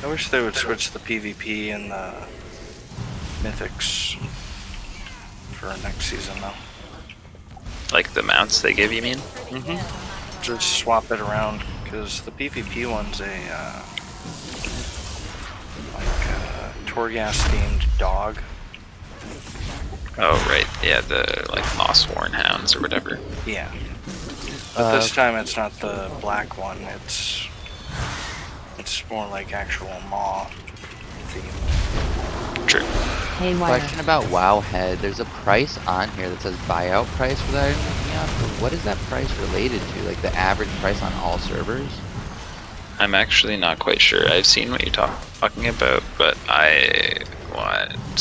I wish they would switch the PvP and the mythics for next season, though. Like the mounts they give, you mean? Just swap it around, because the PvP one's a Torghast themed dog. Oh, right. Yeah, the like moss-worn hounds or whatever. Yeah. But this time it's not the black one. It's more like actual maw theme. True. Question about WoW Head. There's a price on here that says buyout price for that I'm looking at, but what is that price related to? Like the average price on all servers? I'm actually not quite sure. I've seen what you're talking about, but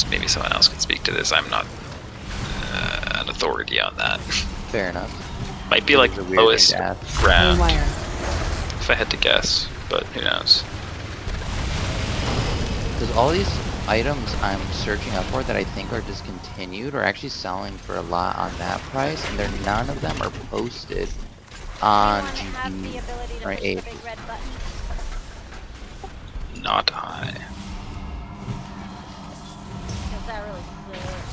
maybe someone else can speak to this. I'm not an authority on that. Fair enough. Might be like the lowest round, Haywire. if I had to guess, but who knows? Because all these items I'm searching up for that I think are discontinued are actually selling for a lot on that price, and none of them are posted on GB or 8. Not high. Because that really sucks.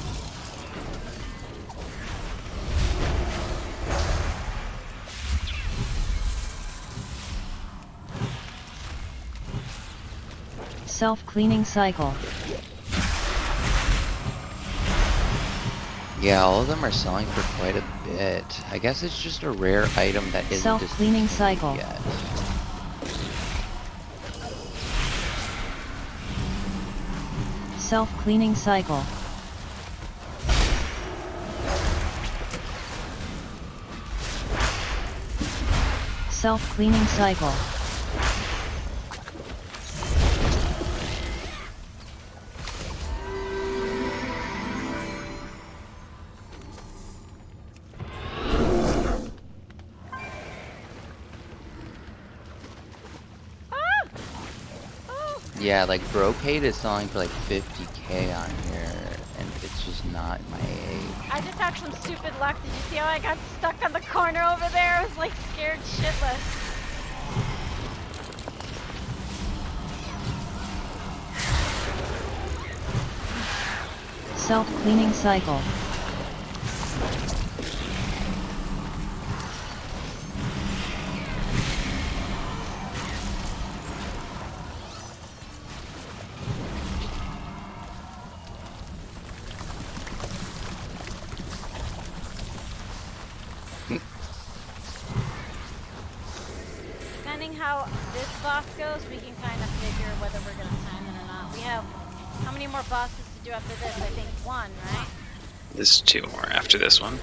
Self-cleaning cycle. Yeah, all of them are selling for quite a bit. I guess it's just a rare item that isn't Self-cleaning cycle. yet. Self-cleaning cycle. Self-cleaning cycle. Yeah, like Brocade is selling for like 50k on here, and it's just not my age. I just had some stupid luck. Did you see how I got stuck on the corner over there? I was like scared shitless. Self-cleaning cycle. Depending how this boss goes, we can kind of figure whether we're going to time it or not. We have, how many more bosses to do after this? I think one, right? There's 2 more after this one.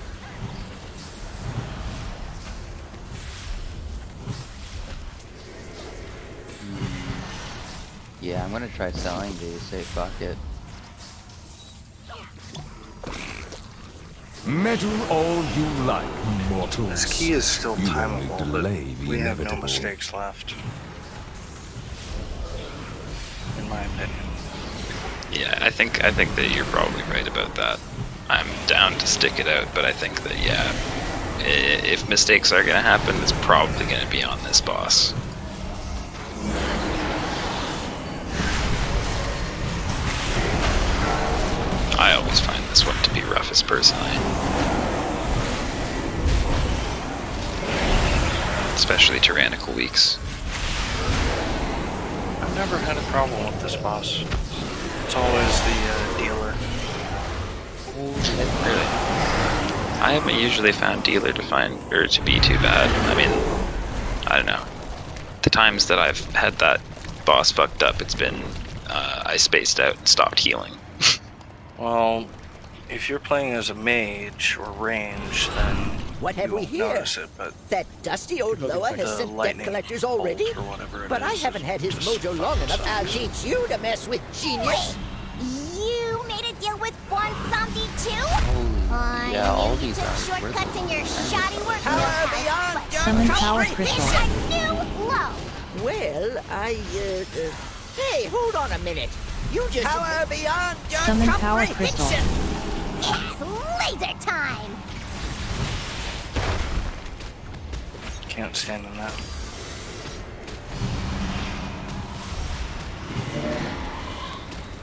Yeah, I'm gonna try selling these. Say fuck it. Meddle all you like, mortals. This key is still You timeable, only but delay the we have no inevitable. mistakes left. In my opinion. Yeah, I think that you're probably right about that. I'm down to stick it out, but I think that yeah, if mistakes are gonna happen, it's probably gonna be on this boss. I always find this one to be roughest personally. Especially tyrannical weeks. I've never had a problem with this boss. It's always the dealer. Really? I haven't usually found dealer to be too bad. I mean, I don't know. The times that I've had that boss fucked up, it's been I spaced out and stopped healing. Well, if you're playing as a mage or range, then What have you we won't here? notice it, but That dusty old Loa has the sent debt lightning collectors already? bolt or whatever it But I is haven't had his just mojo long enough. fucking I'll sucks. teach you to mess with genius. You made a deal with Born Zombie too? Holy, yeah, all you these took are shortcuts in your shoddy work. Power beyond your Summon power comprehension. crystal. A new low. Well, hey, hold on a minute. You just power beyond your Summon power crystal. comprehension. It's laser time. Can't stand in that.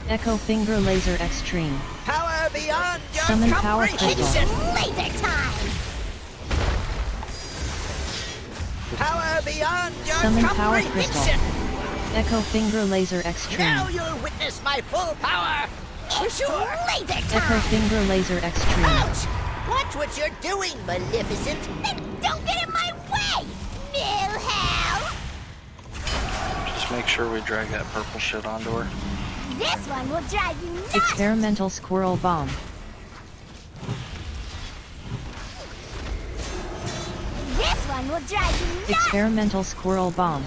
Echo Finger Laser Extreme. Power beyond your Summon power crystal. comprehension. Laser time. Power beyond your Summon power crystal. comprehension. Echo Finger Laser Extreme. Now you'll witness my full power. For sure. Laser Echo time. Finger Laser Extreme. Ouch! Watch what you're doing, Maleficent. Then don't get in my way, Milhouse. Just make sure we drag that purple shit onto her. This one will drive you nuts. Experimental Squirrel Bomb. This one will drive you nuts. Experimental Squirrel Bomb.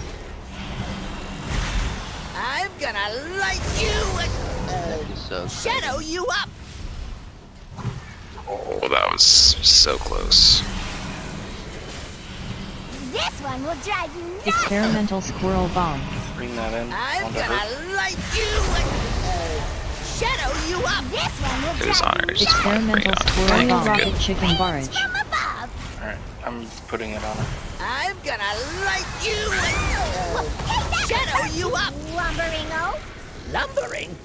I'm gonna light you So shadow you up. Oh, that was so close. This one will drive you nuts. Experimental Squirrel Bomb. Bring that in I'm onto her. gonna light you shadow you up. This one will It was drive on her. you Just bring Experimental it on. Squirrel Thank Bomb. you. Rocket Good. Chicken Barrage. from above. Alright, I'm putting it on her. I'm gonna light you Hey, shadow you up. Lumberingo. Lumbering?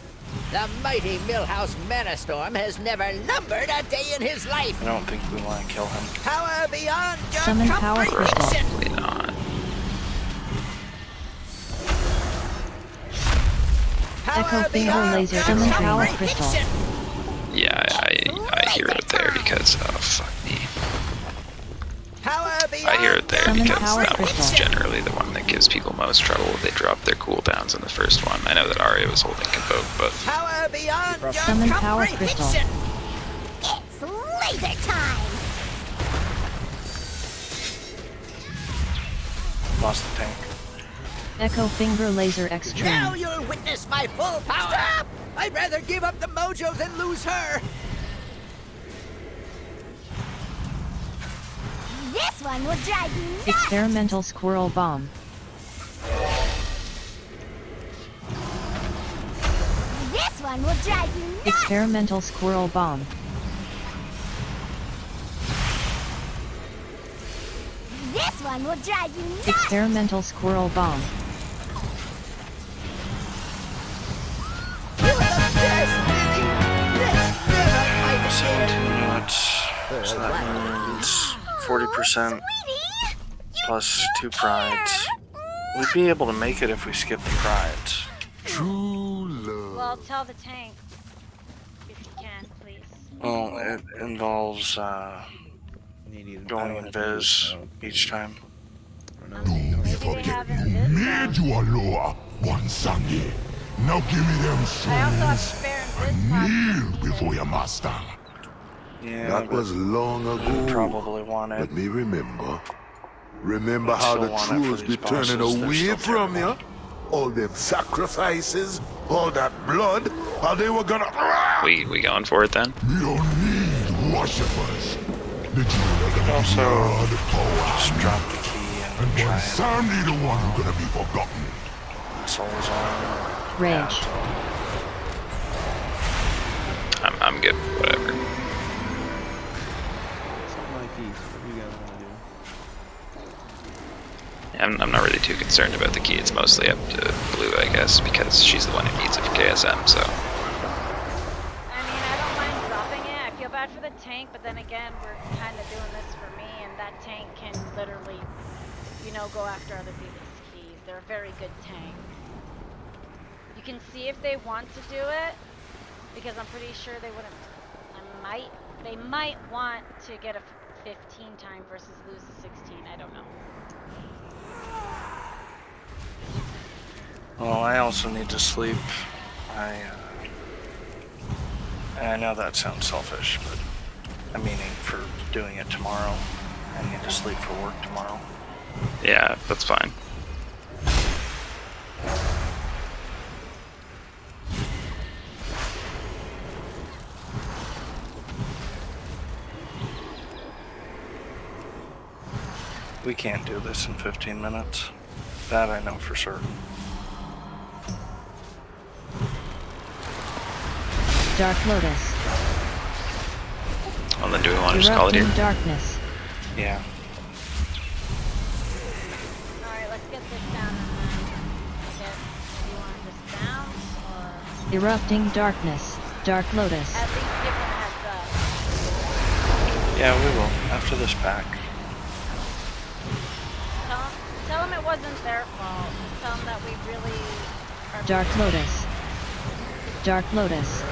The mighty Millhouse Manastorm has never lumbered a day in his life. I don't think we want to kill him. Power beyond your Summon power crystal. comprehension. Probably not. Power Echo Finger beyond Laser. your Summon power crystal. comprehension. Yeah, I hear it there because fuck me. Power I hear it beyond there Summon because power that one's crystal. generally the one that gives people most trouble. They drop their cooldowns in the first one. I know that Arya was holding Convoke, but Power beyond your Summon power crystal. comprehension. It's laser time. Lost the tank. Echo Finger Laser Now Extreme. you'll witness my full power. Stop! I'd rather give up the mojo than lose her. This one will drive you nuts. Experimental Squirrel Bomb. This one will drive you nuts. Experimental Squirrel Bomb. This one will drive you nuts. Experimental Squirrel Bomb. You're the best. Let's never fight 17 again. units. So that means 40% plus 2 prides. We'd be able to make it if we skip the prides. True love. Well, tell the tank if you can, please. Well, it involves going in Viz each time. Maybe they haven't this Made you a lower one Sunday. Now give me them I also have souls. spare and Kneel before your master. Yeah, That but was long ago. probably want it. Let me remember. Remember how Still the want it for truths these be turning bosses, they're away still from you? All them sacrifices, all that blood, how they were gonna... we going for it then? We don't need worshippers. The Also, power. just drop the key and And try one and Sunday the one who's gonna be forgotten. souls on. Rage. I'm good. Whatever. Something like these. What do you guys want to do? I'm not really too concerned about the key. It's mostly up to Blue, I guess, because she's the one who needs it for KSM. So I mean, I don't mind dropping it. I feel bad for the tank, but then again, we're kind of doing this for me, and that tank can literally, go after other people's keys. They're a very good tank. You can see if they want to do it, because I'm pretty sure they wouldn't. They might want to get a 15 time versus lose a 16. I don't know. Well, I also need to sleep. And I know that sounds selfish, but I'm meaning for doing it tomorrow. I need to sleep for work tomorrow. Yeah, that's fine. We can't do this in 15 minutes. That I know for certain. Dark Lotus. Well, then do we want to just call it Erupting here? darkness. Yeah. Alright, let's get this down and then do you want to just bounce or Erupting darkness. Dark Lotus. at least give them a heads up? Yeah, we will. After this pack. Tell them it wasn't their fault. Tell them that we really are Dark Lotus. Dark Lotus.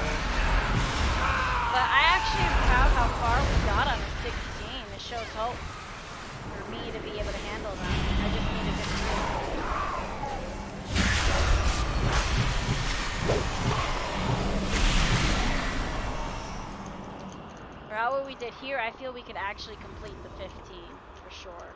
But I actually am proud how far we got on the 16. It shows hope for me to be able to handle them. I just need a good team. For how what we did here, I feel we could actually complete the 15 for sure.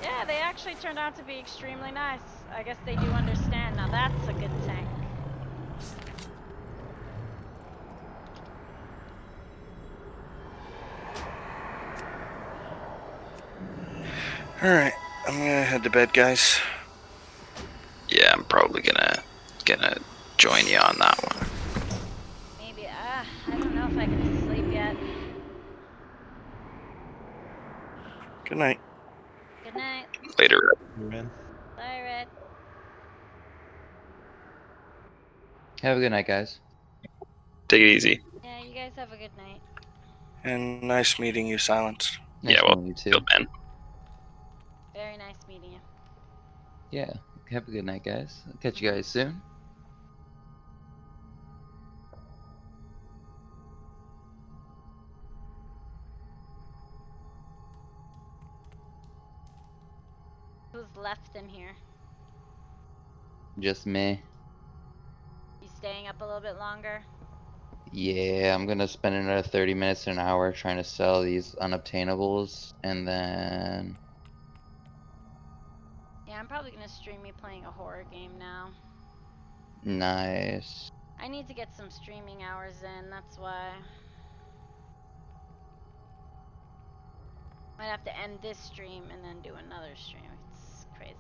Yeah, they actually turned out to be extremely nice. I guess they do understand. Now that's a good tank. Alright, I'm gonna head to bed, guys. Yeah, I'm probably gonna join you on that one. Maybe, I don't know if I can sleep yet. Good night. Good night. Later. Man. Bye, Red. Have a good night, guys. Take it easy. Yeah, you guys have a good night. And nice meeting you, Silence. Nice Yeah, well, meeting you too. good man. Very nice meeting you. Yeah. Have a good night, guys. I'll catch you guys soon. Who's left in here? Just me. You staying up a little bit longer? Yeah, I'm gonna spend another 30 minutes to an hour trying to sell these unobtainables, and then Yeah, I'm probably gonna stream me playing a horror game now. nice. I need to get some streaming hours in, that's why. Might have to end this stream and then do another stream. It's crazy.